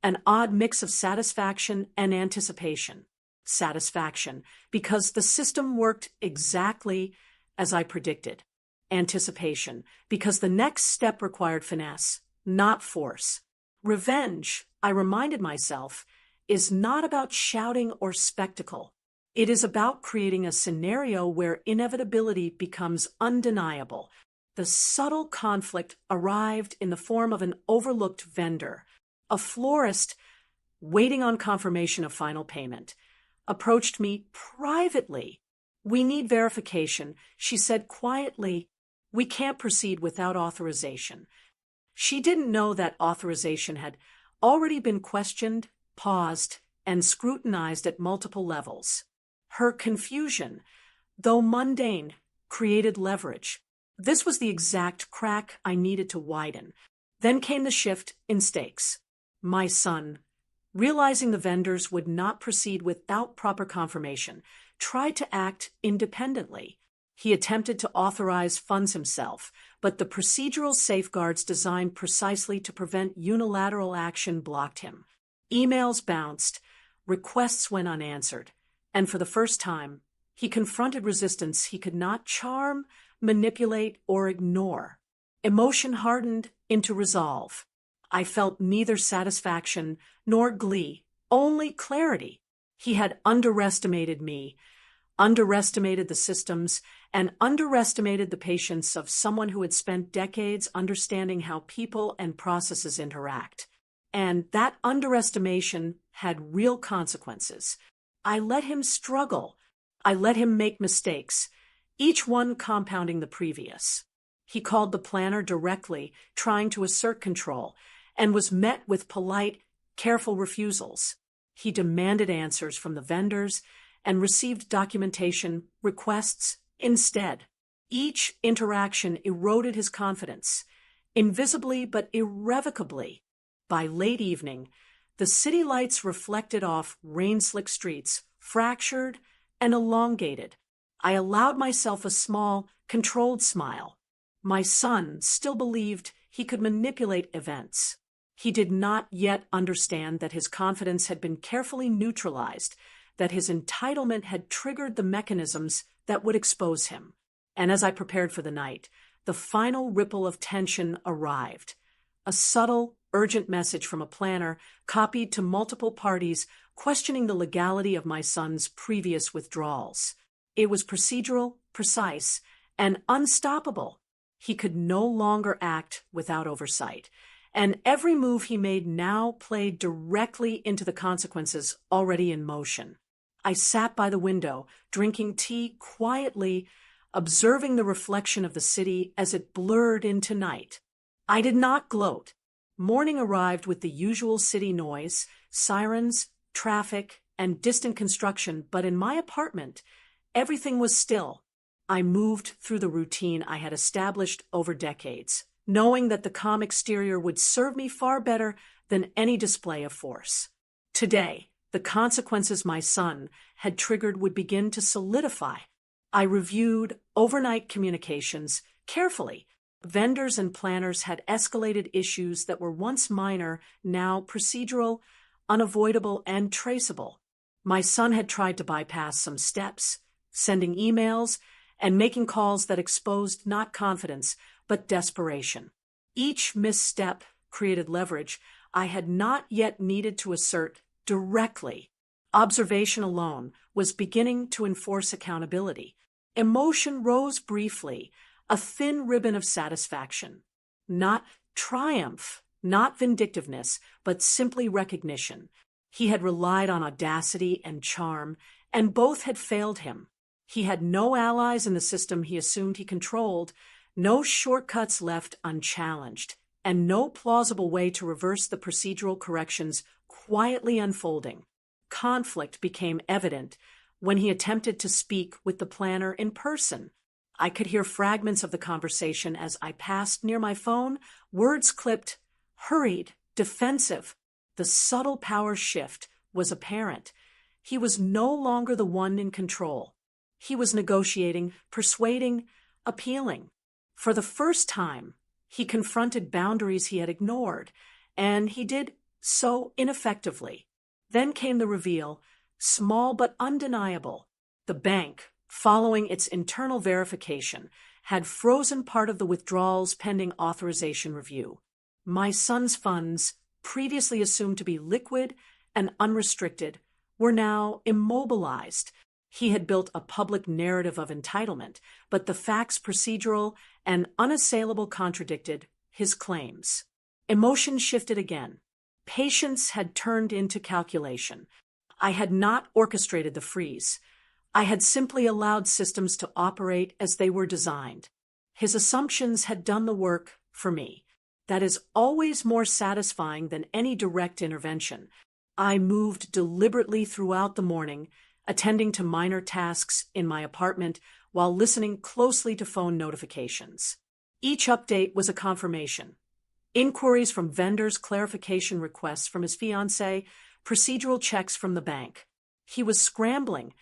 an odd mix of satisfaction and anticipation. Satisfaction, because the system worked exactly as I predicted. Anticipation, because the next step required finesse, not force. Revenge, I reminded myself, is not about shouting or spectacle. It is about creating a scenario where inevitability becomes undeniable. The subtle conflict arrived in the form of an overlooked vendor, a florist waiting on confirmation of final payment, approached me privately. "We need verification," she said quietly. "We can't proceed without authorization." She didn't know that authorization had already been questioned, paused, and scrutinized at multiple levels. Her confusion, though mundane, created leverage. This was the exact crack I needed to widen. Then came the shift in stakes. My son, realizing the vendors would not proceed without proper confirmation, tried to act independently. He attempted to authorize funds himself, but the procedural safeguards designed precisely to prevent unilateral action blocked him. Emails bounced, requests went unanswered, and for the first time, he confronted resistance he could not charm, manipulate, or ignore. Emotion hardened into resolve. I felt neither satisfaction nor glee, only clarity. He had underestimated me, underestimated the systems, and underestimated the patience of someone who had spent decades understanding how people and processes interact. And that underestimation had real consequences. I let him struggle. I let him make mistakes, each one compounding the previous. He called the planner directly, trying to assert control, and was met with polite, careful refusals. He demanded answers from the vendors and received documentation requests instead. Each interaction eroded his confidence, invisibly but irrevocably. By late evening, the city lights reflected off rain-slick streets, fractured and elongated. I allowed myself a small, controlled smile. My son still believed he could manipulate events. He did not yet understand that his confidence had been carefully neutralized, that his entitlement had triggered the mechanisms that would expose him. And as I prepared for the night, the final ripple of tension arrived. A subtle, urgent message from a planner copied to multiple parties questioning the legality of my son's previous withdrawals. It was procedural, precise, and unstoppable. He could no longer act without oversight, and every move he made now played directly into the consequences already in motion. I sat by the window, drinking tea quietly, observing the reflection of the city as it blurred into night. I did not gloat. Morning arrived with the usual city noise, sirens, traffic, and distant construction, but in my apartment, everything was still. I moved through the routine I had established over decades, knowing that the calm exterior would serve me far better than any display of force. Today, the consequences my son had triggered would begin to solidify. I reviewed overnight communications carefully. Vendors and planners had escalated issues that were once minor, now procedural, unavoidable, and traceable. My son had tried to bypass some steps, sending emails and making calls that exposed not confidence, but desperation. Each misstep created leverage I had not yet needed to assert directly. Observation alone was beginning to enforce accountability. Emotion rose briefly, a thin ribbon of satisfaction. Not triumph, not vindictiveness, but simply recognition. He had relied on audacity and charm, and both had failed him. He had no allies in the system he assumed he controlled, no shortcuts left unchallenged, and no plausible way to reverse the procedural corrections quietly unfolding. Conflict became evident when he attempted to speak with the planner in person. I could hear fragments of the conversation as I passed near my phone, words clipped, hurried, defensive. The subtle power shift was apparent. He was no longer the one in control. He was negotiating, persuading, appealing. For the first time, he confronted boundaries he had ignored, and he did so ineffectively. Then came the reveal, small but undeniable. The bank, following its internal verification, had frozen part of the withdrawals pending authorization review. My son's funds, previously assumed to be liquid and unrestricted, were now immobilized. He had built a public narrative of entitlement, but the facts, procedural and unassailable, contradicted his claims. Emotion shifted again. Patience had turned into calculation. I had not orchestrated the freeze. I had simply allowed systems to operate as they were designed. His assumptions had done the work for me. That is always more satisfying than any direct intervention. I moved deliberately throughout the morning, attending to minor tasks in my apartment while listening closely to phone notifications. Each update was a confirmation. Inquiries from vendors, clarification requests from his fiancée, procedural checks from the bank. He was scrambling,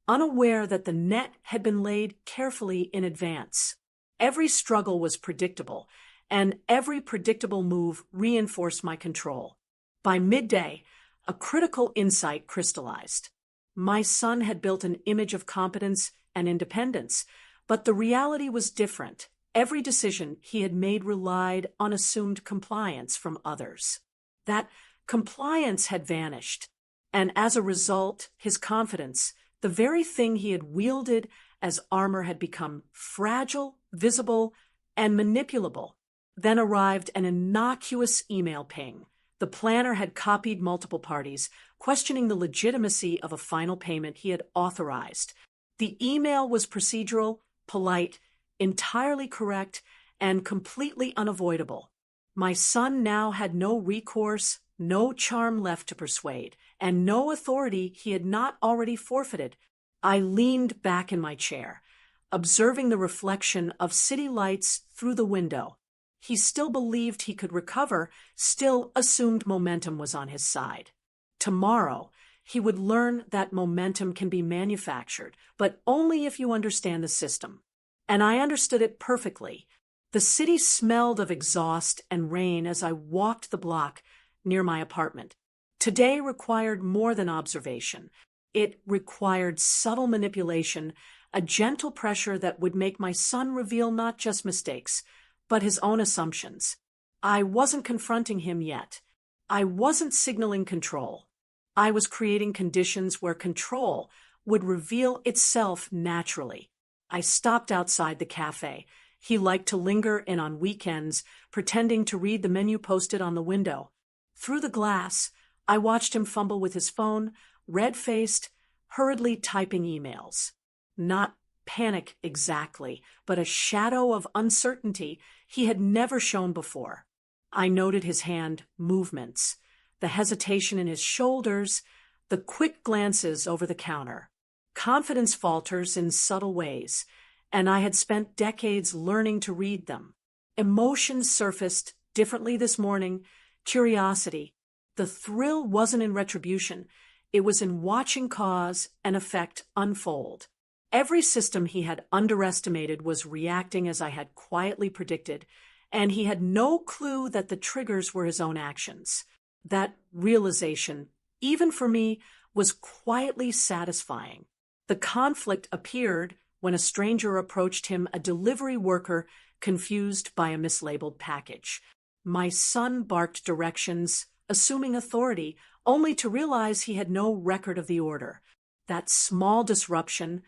unaware that the net had been laid carefully in advance. Every struggle was predictable, and every predictable move reinforced my control. By midday, a critical insight crystallized. My son had built an image of competence and independence, but the reality was different. Every decision he had made relied on assumed compliance from others. That compliance had vanished, and as a result, his confidence, the very thing he had wielded as armor, had become fragile, visible, and manipulable. Then arrived an innocuous email ping. The planner had copied multiple parties, questioning the legitimacy of a final payment he had authorized. The email was procedural, polite, entirely correct, and completely unavoidable. My son now had no recourse, no charm left to persuade, and no authority he had not already forfeited. I leaned back in my chair. observing the reflection of city lights through the window. He still believed he could recover, still assumed momentum was on his side. Tomorrow, he would learn that momentum can be manufactured, but only if you understand the system. And I understood it perfectly. The city smelled of exhaust and rain as I walked the block near my apartment. Today required more than observation. It required subtle manipulation, a gentle pressure that would make my son reveal not just mistakes, but his own assumptions. I wasn't confronting him yet. I wasn't signaling control. I was creating conditions where control would reveal itself naturally. I stopped outside the cafe. He liked to linger in on weekends, pretending to read the menu posted on the window. Through the glass, I watched him fumble with his phone, red-faced, hurriedly typing emails. Not panic exactly, but a shadow of uncertainty he had never shown before. I noted his hand movements, the hesitation in his shoulders, the quick glances over the counter. Confidence falters in subtle ways, and I had spent decades learning to read them. Emotions surfaced differently this morning, curiosity. The thrill wasn't in retribution, it was in watching cause and effect unfold. Every system he had underestimated was reacting as I had quietly predicted, and he had no clue that the triggers were his own actions. That realization, even for me, was quietly satisfying. The conflict appeared when a stranger approached him, a delivery worker confused by a mislabeled package. My son barked directions, assuming authority, only to realize he had no record of the order. That small disruption,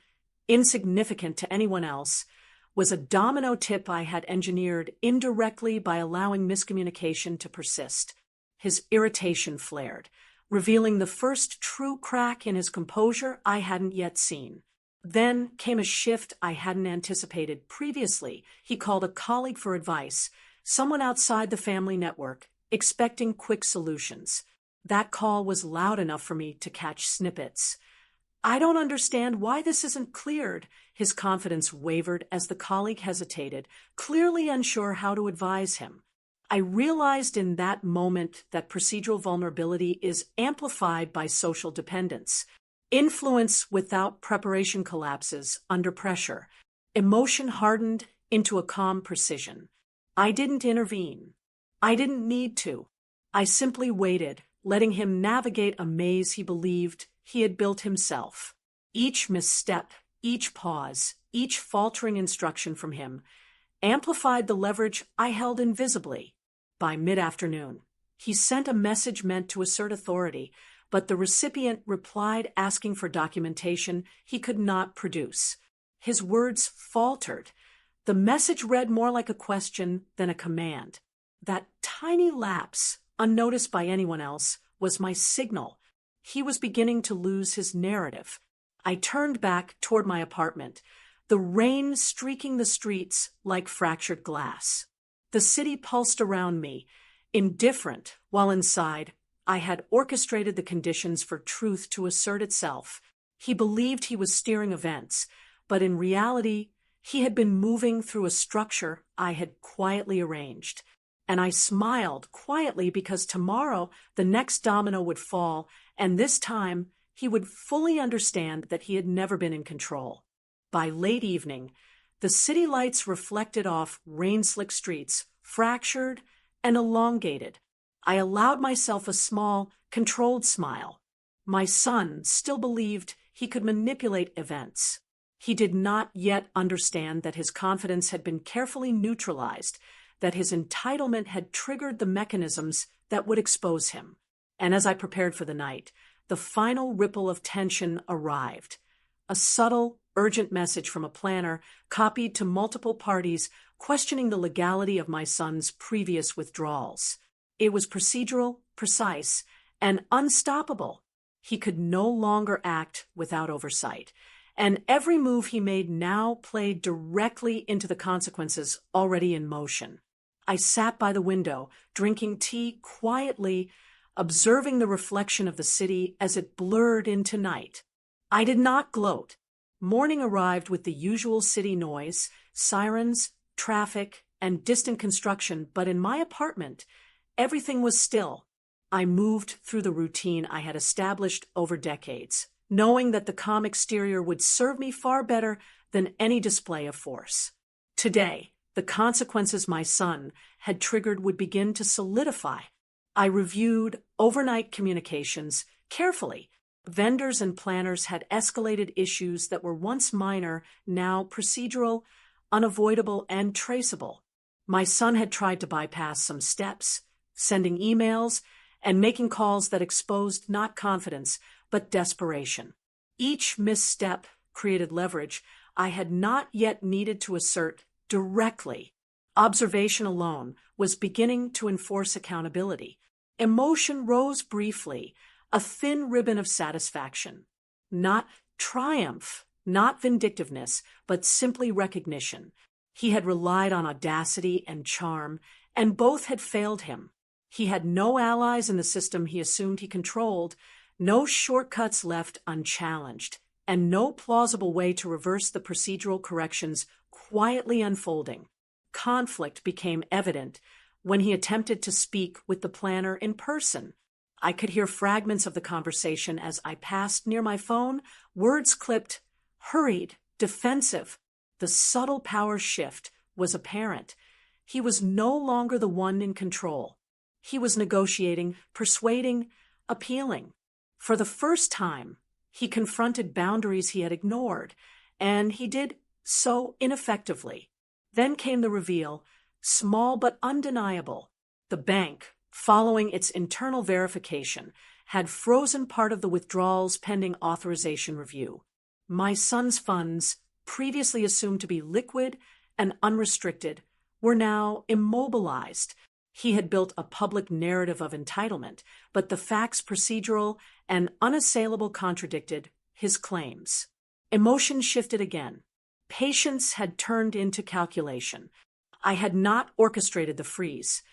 insignificant to anyone else, was a domino tip I had engineered indirectly by allowing miscommunication to persist. His irritation flared, revealing the first true crack in his composure I hadn't yet seen. Then came a shift I hadn't anticipated previously. He called a colleague for advice, someone outside the family network, expecting quick solutions. That call was loud enough for me to catch snippets. "I don't understand why this isn't cleared." His confidence wavered as the colleague hesitated, clearly unsure how to advise him. I realized in that moment that procedural vulnerability is amplified by social dependence. Influence without preparation collapses under pressure. Emotion hardened into a calm precision. I didn't intervene. I didn't need to. I simply waited, letting him navigate a maze he believed he had built himself. Each misstep, each pause, each faltering instruction from him amplified the leverage I held invisibly. By mid-afternoon, he sent a message meant to assert authority, but the recipient replied asking for documentation he could not produce. His words faltered. The message read more like a question than a command. That tiny lapse, unnoticed by anyone else, was my signal. He was beginning to lose his narrative. I turned back toward my apartment, the rain streaking the streets like fractured glass. The city pulsed around me, indifferent, while inside, I had orchestrated the conditions for truth to assert itself. He believed he was steering events, but in reality, he had been moving through a structure I had quietly arranged. And I smiled quietly because tomorrow the next domino would fall, and this time he would fully understand that he had never been in control. By late evening, the city lights reflected off rain-slick streets, fractured and elongated. I allowed myself a small, controlled smile. My son still believed he could manipulate events. He did not yet understand that his confidence had been carefully neutralized, that his entitlement had triggered the mechanisms that would expose him. And as I prepared for the night, the final ripple of tension arrived. A subtle, urgent message from a planner, copied to multiple parties, questioning the legality of my son's previous withdrawals. It was procedural, precise, and unstoppable. He could no longer act without oversight, and every move he made now played directly into the consequences already in motion. I sat by the window, drinking tea quietly, observing the reflection of the city as it blurred into night. I did not gloat. Morning arrived with the usual city noise, sirens, traffic, and distant construction, but in my apartment, everything was still. I moved through the routine I had established over decades, knowing that the calm exterior would serve me far better than any display of force. Today, the consequences my son had triggered would begin to solidify. I reviewed overnight communications carefully. Vendors and planners had escalated issues that were once minor, now procedural, unavoidable, and traceable. My son had tried to bypass some steps, sending emails and making calls that exposed not confidence, but desperation. Each misstep created leverage I had not yet needed to assert directly. Observation alone was beginning to enforce accountability. Emotion rose briefly, a thin ribbon of satisfaction. Not triumph, not vindictiveness, but simply recognition. He had relied on audacity and charm, and both had failed him. He had no allies in the system he assumed he controlled, no shortcuts left unchallenged, and no plausible way to reverse the procedural corrections quietly unfolding. Conflict became evident when he attempted to speak with the planner in person. I could hear fragments of the conversation as I passed near my phone, words clipped, hurried, defensive. The subtle power shift was apparent. He was no longer the one in control. He was negotiating, persuading, appealing. For the first time, he confronted boundaries he had ignored, and he did so ineffectively. Then came the reveal, small but undeniable. The bank, following its internal verification, had frozen part of the withdrawals pending authorization review. My son's funds, previously assumed to be liquid and unrestricted, were now immobilized. He had built a public narrative of entitlement, but the facts, procedural and unassailable, contradicted his claims. Emotion shifted again. Patience had turned into calculation. I had not orchestrated the freeze.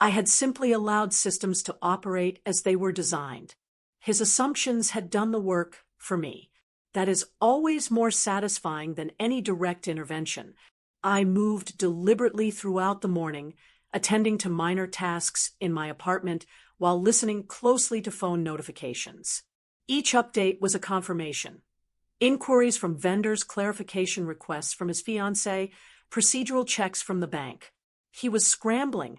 I had simply allowed systems to operate as they were designed. His assumptions had done the work for me. That is always more satisfying than any direct intervention. I moved deliberately throughout the morning, attending to minor tasks in my apartment while listening closely to phone notifications. Each update was a confirmation. Inquiries from vendors, clarification requests from his fiancée, procedural checks from the bank. He was scrambling,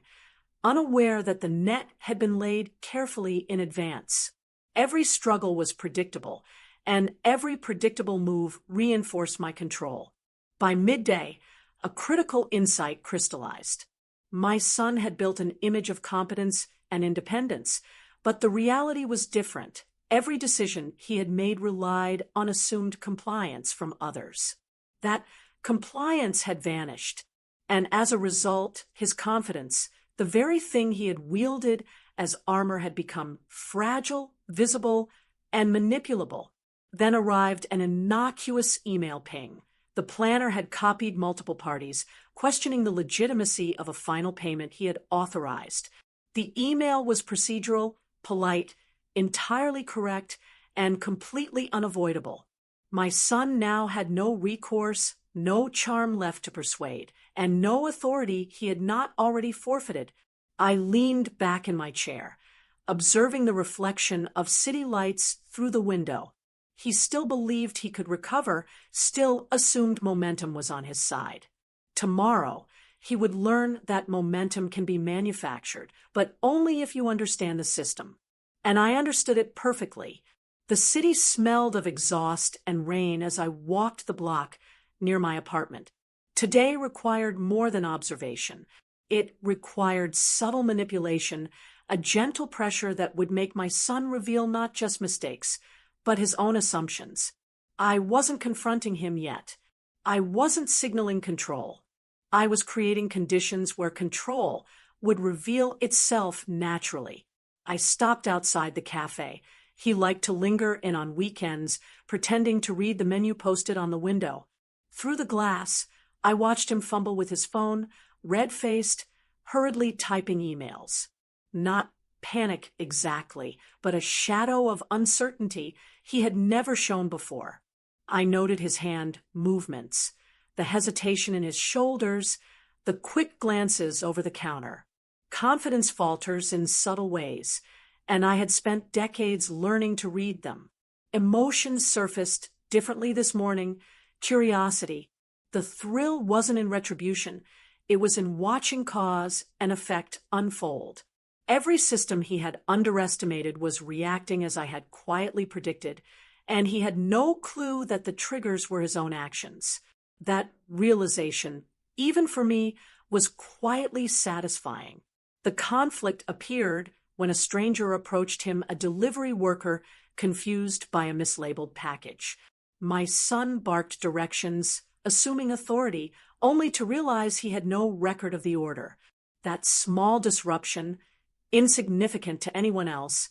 unaware that the net had been laid carefully in advance. Every struggle was predictable, and every predictable move reinforced my control. By midday, a critical insight crystallized. My son had built an image of competence and independence, but the reality was different. Every decision he had made relied on assumed compliance from others. That compliance had vanished, and as a result, his confidence, the very thing he had wielded as armor, had become fragile, visible, and manipulable. Then arrived an innocuous email ping. The planner had copied multiple parties, questioning the legitimacy of a final payment he had authorized. The email was procedural, polite, entirely correct, and completely unavoidable. My son now had no recourse, no charm left to persuade, and no authority he had not already forfeited. I leaned back in my chair, observing the reflection of city lights through the window. He still believed he could recover, still assumed momentum was on his side. Tomorrow, he would learn that momentum can be manufactured, but only if you understand the system. And I understood it perfectly. The city smelled of exhaust and rain as I walked the block near my apartment. Today required more than observation. It required subtle manipulation, a gentle pressure that would make my son reveal not just mistakes, but his own assumptions. I wasn't confronting him yet. I wasn't signaling control. I was creating conditions where control would reveal itself naturally. I stopped outside the cafe. He liked to linger in on weekends, pretending to read the menu posted on the window. Through the glass, I watched him fumble with his phone, red-faced, hurriedly typing emails. Not panic exactly, but a shadow of uncertainty he had never shown before. I noted his hand movements, the hesitation in his shoulders, the quick glances over the counter. Confidence falters in subtle ways, and I had spent decades learning to read them. Emotions surfaced differently this morning, curiosity. The thrill wasn't in retribution, it was in watching cause and effect unfold. Every system he had underestimated was reacting as I had quietly predicted, and he had no clue that the triggers were his own actions. That realization, even for me, was quietly satisfying. The conflict appeared when a stranger approached him, a delivery worker confused by a mislabeled package. My son barked directions, assuming authority, only to realize he had no record of the order. That small disruption, insignificant to anyone else,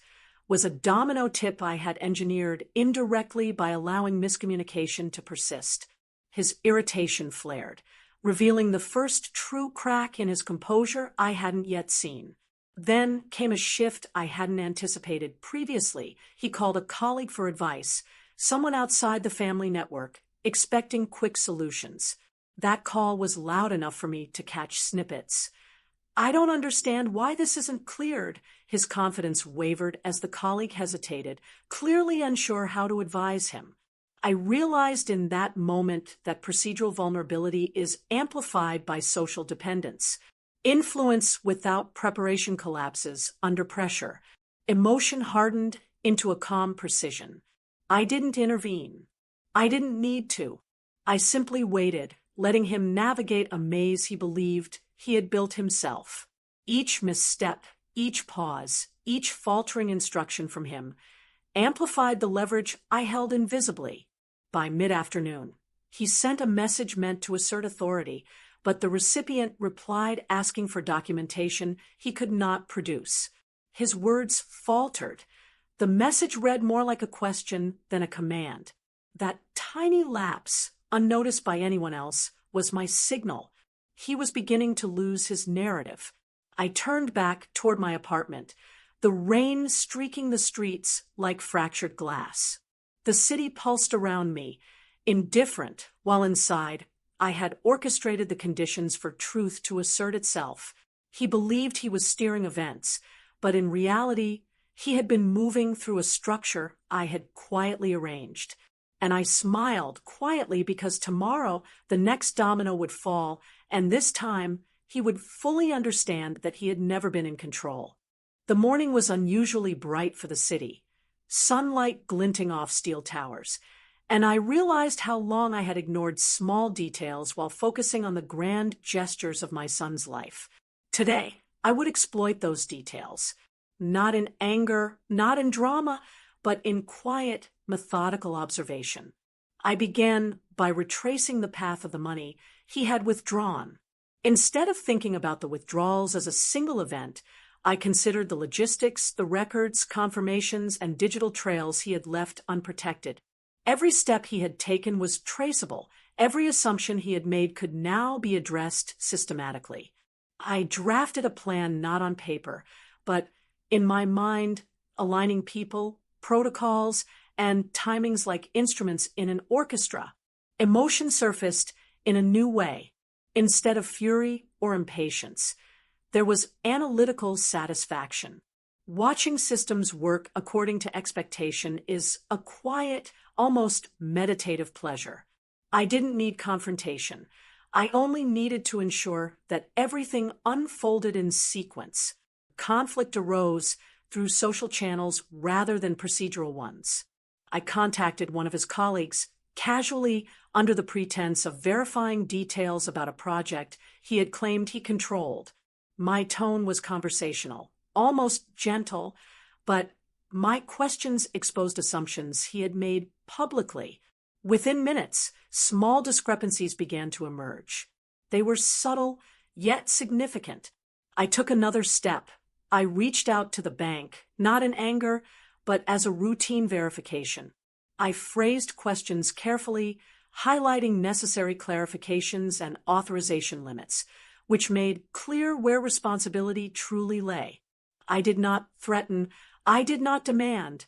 was a domino tip I had engineered indirectly by allowing miscommunication to persist. His irritation flared, revealing the first true crack in his composure I hadn't yet seen. Then came a shift I hadn't anticipated previously. He called a colleague for advice, someone outside the family network, expecting quick solutions. That call was loud enough for me to catch snippets. "I don't understand why this isn't cleared." His confidence wavered as the colleague hesitated, clearly unsure how to advise him. I realized in that moment that procedural vulnerability is amplified by social dependence. Influence without preparation collapses under pressure. Emotion hardened into a calm precision. I didn't intervene. I didn't need to. I simply waited, letting him navigate a maze he believed he had built himself. Each misstep, each pause, each faltering instruction from him amplified the leverage I held invisibly. By mid-afternoon, he sent a message meant to assert authority, but the recipient replied asking for documentation he could not produce. His words faltered. The message read more like a question than a command. That tiny lapse, unnoticed by anyone else, was my signal. He was beginning to lose his narrative. I turned back toward my apartment, the rain streaking the streets like fractured glass. The city pulsed around me, indifferent, while inside, I had orchestrated the conditions for truth to assert itself. He believed he was steering events, but in reality, he had been moving through a structure I had quietly arranged. And I smiled quietly because tomorrow the next domino would fall, and this time he would fully understand that he had never been in control. The morning was unusually bright for the city, sunlight glinting off steel towers, and I realized how long I had ignored small details while focusing on the grand gestures of my son's life. Today, I would exploit those details, not in anger, not in drama, but in quiet, methodical observation. I began by retracing the path of the money he had withdrawn. Instead of thinking about the withdrawals as a single event, I considered the logistics, the records, confirmations, and digital trails he had left unprotected. Every step he had taken was traceable. Every assumption he had made could now be addressed systematically. I drafted a plan not on paper, but in my mind, aligning people, protocols, and timings like instruments in an orchestra. Emotion surfaced in a new way. Instead of fury or impatience, there was analytical satisfaction. Watching systems work according to expectation is a quiet, almost meditative pleasure. I didn't need confrontation. I only needed to ensure that everything unfolded in sequence. Conflict arose through social channels rather than procedural ones. I contacted one of his colleagues, casually under the pretense of verifying details about a project he had claimed he controlled. My tone was conversational, almost gentle, but my questions exposed assumptions he had made publicly. Within minutes, small discrepancies began to emerge. They were subtle, yet significant. I took another step. I reached out to the bank, not in anger, but as a routine verification. I phrased questions carefully, highlighting necessary clarifications and authorization limits, which made clear where responsibility truly lay. I did not threaten, I did not demand,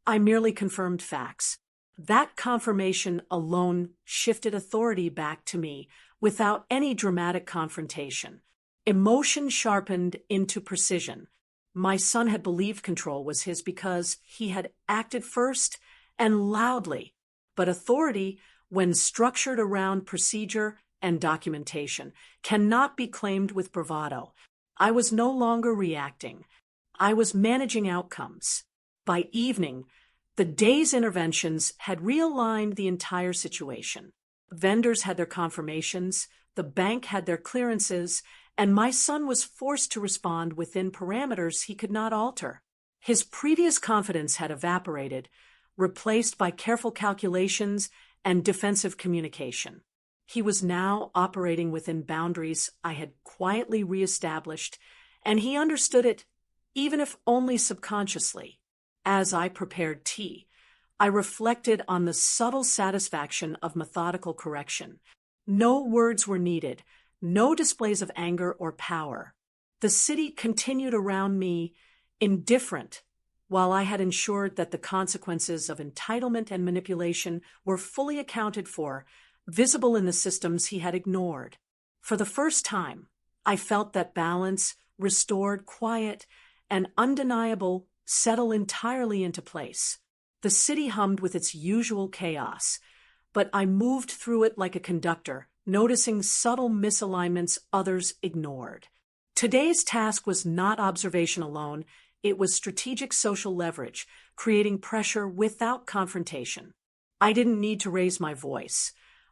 I merely confirmed facts. That confirmation alone shifted authority back to me without any dramatic confrontation. Emotion sharpened into precision. My son had believed control was his because he had acted first and loudly. But authority, when structured around procedure and documentation, cannot be claimed with bravado. I was no longer reacting. I was managing outcomes. By evening, the day's interventions had realigned the entire situation. Vendors had their confirmations, the bank had their clearances, and my son was forced to respond within parameters he could not alter. His previous confidence had evaporated, replaced by careful calculations and defensive communication. He was now operating within boundaries I had quietly reestablished, and he understood it, even if only subconsciously. As I prepared tea, I reflected on the subtle satisfaction of methodical correction. No words were needed, no displays of anger or power. The city continued around me, indifferent, while I had ensured that the consequences of entitlement and manipulation were fully accounted for, visible in the systems he had ignored. For the first time, I felt that balance, restored quiet, and undeniable settle entirely into place. The city hummed with its usual chaos, but I moved through it like a conductor, noticing subtle misalignments others ignored. Today's task was not observation alone, it was strategic social leverage, creating pressure without confrontation. I didn't need to raise my voice.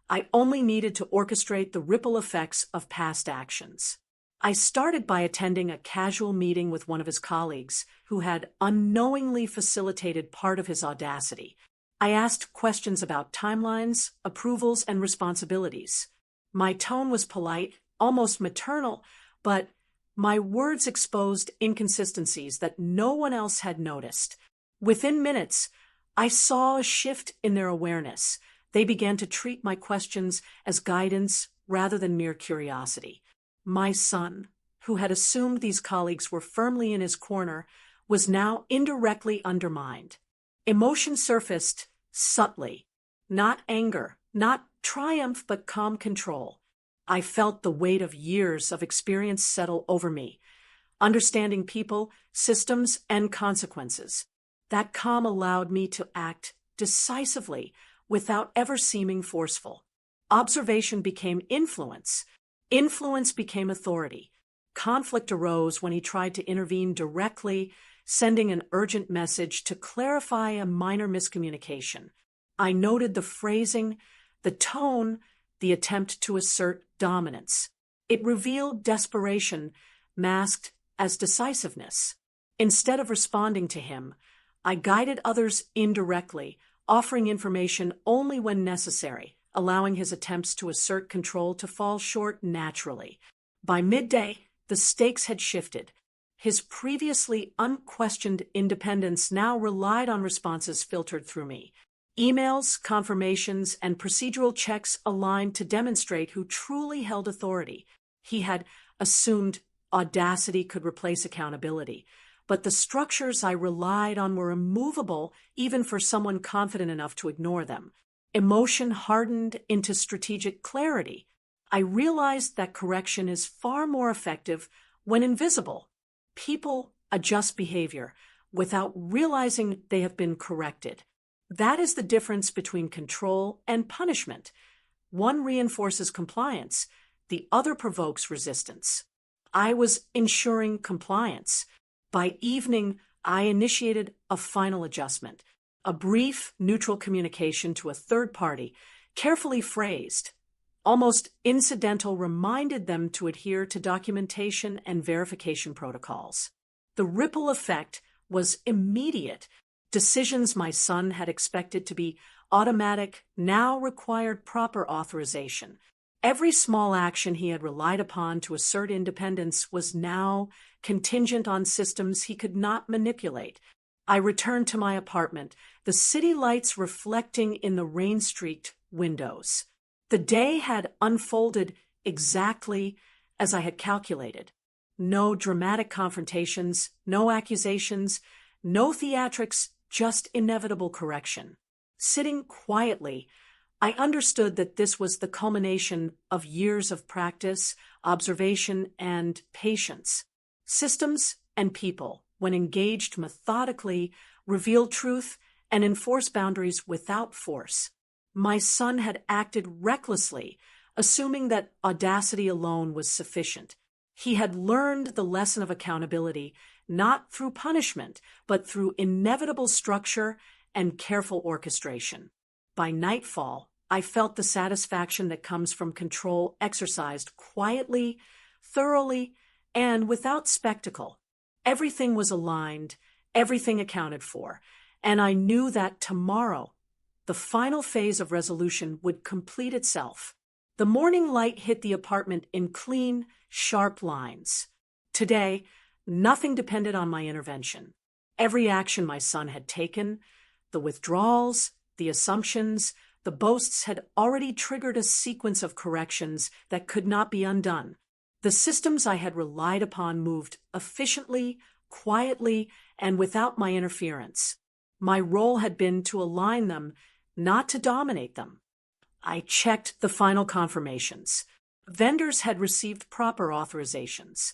I only needed to orchestrate the ripple effects of past actions. I started by attending a casual meeting with one of his colleagues who had unknowingly facilitated part of his audacity. I asked questions about timelines, approvals, and responsibilities. My tone was polite, almost maternal, but my words exposed inconsistencies that no one else had noticed. Within minutes, I saw a shift in their awareness. They began to treat my questions as guidance rather than mere curiosity. My son, who had assumed these colleagues were firmly in his corner, was now indirectly undermined. Emotion surfaced subtly. Not anger, not triumph, but calm control. I felt the weight of years of experience settle over me, understanding people, systems, and consequences. That calm allowed me to act decisively without ever seeming forceful. Observation became influence. Influence became authority. Conflict arose when he tried to intervene directly, sending an urgent message to clarify a minor miscommunication. I noted the phrasing, the tone, the attempt to assert dominance. It revealed desperation, masked as decisiveness. Instead of responding to him, I guided others indirectly, offering information only when necessary, allowing his attempts to assert control to fall short naturally. By midday, the stakes had shifted. His previously unquestioned independence now relied on responses filtered through me. Emails, confirmations, and procedural checks aligned to demonstrate who truly held authority. He had assumed audacity could replace accountability, but the structures I relied on were immovable even for someone confident enough to ignore them. Emotion hardened into strategic clarity. I realized that correction is far more effective when invisible. People adjust behavior without realizing they have been corrected. That is the difference between control and punishment. One reinforces compliance, the other provokes resistance. I was ensuring compliance. By evening, I initiated a final adjustment. A brief, neutral communication to a third party, carefully phrased, almost incidental, reminded them to adhere to documentation and verification protocols. The ripple effect was immediate. Decisions my son had expected to be automatic now required proper authorization. Every small action he had relied upon to assert independence was now contingent on systems he could not manipulate. I returned to my apartment, the city lights reflecting in the rain-streaked windows. The day had unfolded exactly as I had calculated. No dramatic confrontations, no accusations, no theatrics, just inevitable correction. Sitting quietly, I understood that this was the culmination of years of practice, observation, and patience. Systems and people, when engaged methodically, reveal truth and enforce boundaries without force. My son had acted recklessly, assuming that audacity alone was sufficient. He had learned the lesson of accountability not through punishment, but through inevitable structure and careful orchestration. By nightfall, I felt the satisfaction that comes from control exercised quietly, thoroughly, and without spectacle. Everything was aligned, everything accounted for, and I knew that tomorrow, the final phase of resolution would complete itself. The morning light hit the apartment in clean, sharp lines. Today, nothing depended on my intervention. Every action my son had taken, the withdrawals, the assumptions, the boasts had already triggered a sequence of corrections that could not be undone. The systems I had relied upon moved efficiently, quietly, and without my interference. My role had been to align them, not to dominate them. I checked the final confirmations. Vendors had received proper authorizations.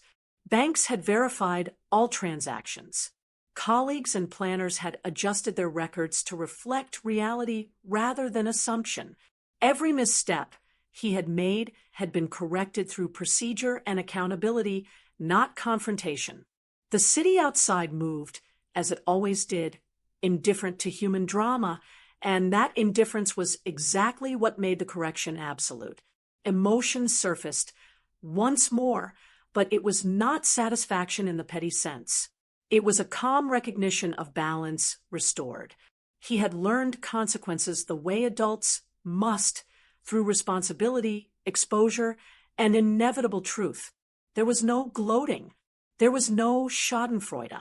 Banks had verified all transactions. Colleagues and planners had adjusted their records to reflect reality rather than assumption. Every misstep he had made had been corrected through procedure and accountability, not confrontation. The city outside moved, as it always did, indifferent to human drama, and that indifference was exactly what made the correction absolute. Emotion surfaced once more, but it was not satisfaction in the petty sense. It was a calm recognition of balance restored. He had learned consequences the way adults must, through responsibility, exposure, and inevitable truth. There was no gloating. There was no schadenfreude.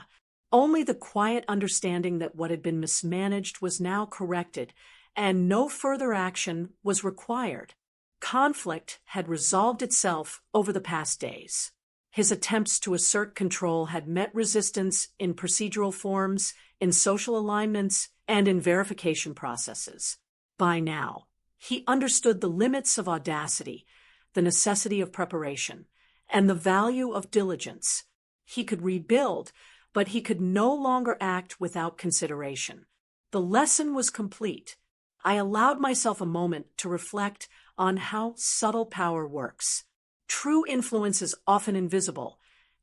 Only the quiet understanding that what had been mismanaged was now corrected, and no further action was required. Conflict had resolved itself over the past days. His attempts to assert control had met resistance in procedural forms, in social alignments, and in verification processes. By now, he understood the limits of audacity, the necessity of preparation, and the value of diligence. He could rebuild, but he could no longer act without consideration. The lesson was complete. I allowed myself a moment to reflect on how subtle power works. True influence is often invisible,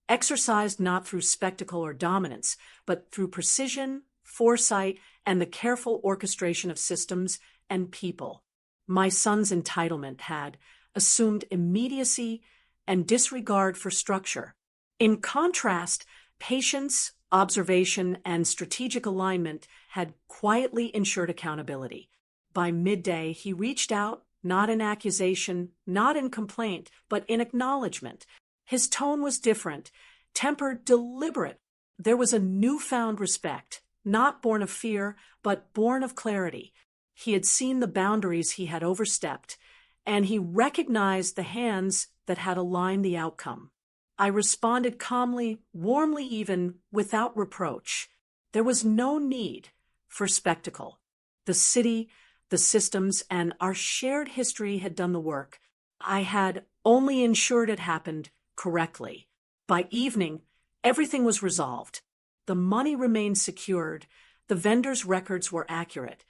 exercised not through spectacle or dominance, but through precision, foresight, and the careful orchestration of systems and people. My son's entitlement had assumed immediacy and disregard for structure. In contrast, patience, observation, and strategic alignment had quietly ensured accountability. By midday, he reached out, not in accusation, not in complaint, but in acknowledgement. His tone was different, tempered, deliberate. There was a newfound respect, not born of fear, but born of clarity. He had seen the boundaries he had overstepped, and he recognized the hands that had aligned the outcome. I responded calmly, warmly even, without reproach. There was no need for spectacle. The city, the systems, and our shared history had done the work. I had only ensured it happened correctly. By evening, everything was resolved. The money remained secured, the vendors' records were accurate,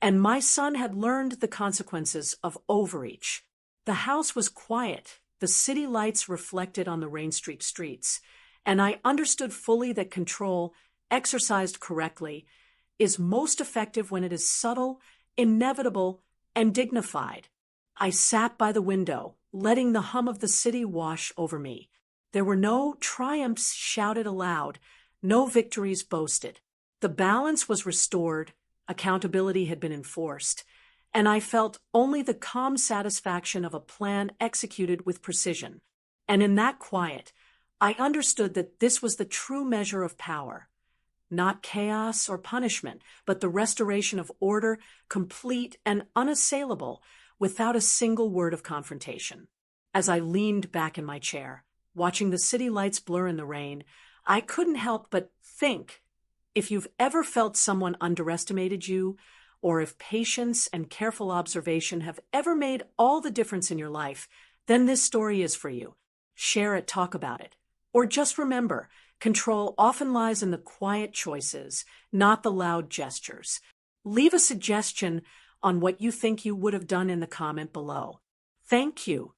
and my son had learned the consequences of overreach. The house was quiet, the city lights reflected on the rain-streaked streets, and I understood fully that control, exercised correctly, is most effective when it is subtle, inevitable, and dignified. I sat by the window, letting the hum of the city wash over me. There were no triumphs shouted aloud, no victories boasted. The balance was restored, accountability had been enforced, and I felt only the calm satisfaction of a plan executed with precision. And in that quiet, I understood that this was the true measure of power. Not chaos or punishment, but the restoration of order, complete and unassailable, without a single word of confrontation. As I leaned back in my chair, watching the city lights blur in the rain, I couldn't help but think, if you've ever felt someone underestimated you, or if patience and careful observation have ever made all the difference in your life, then this story is for you. Share it, talk about it. Or just remember, control often lies in the quiet choices, not the loud gestures. Leave a suggestion on what you think you would have done in the comment below. Thank you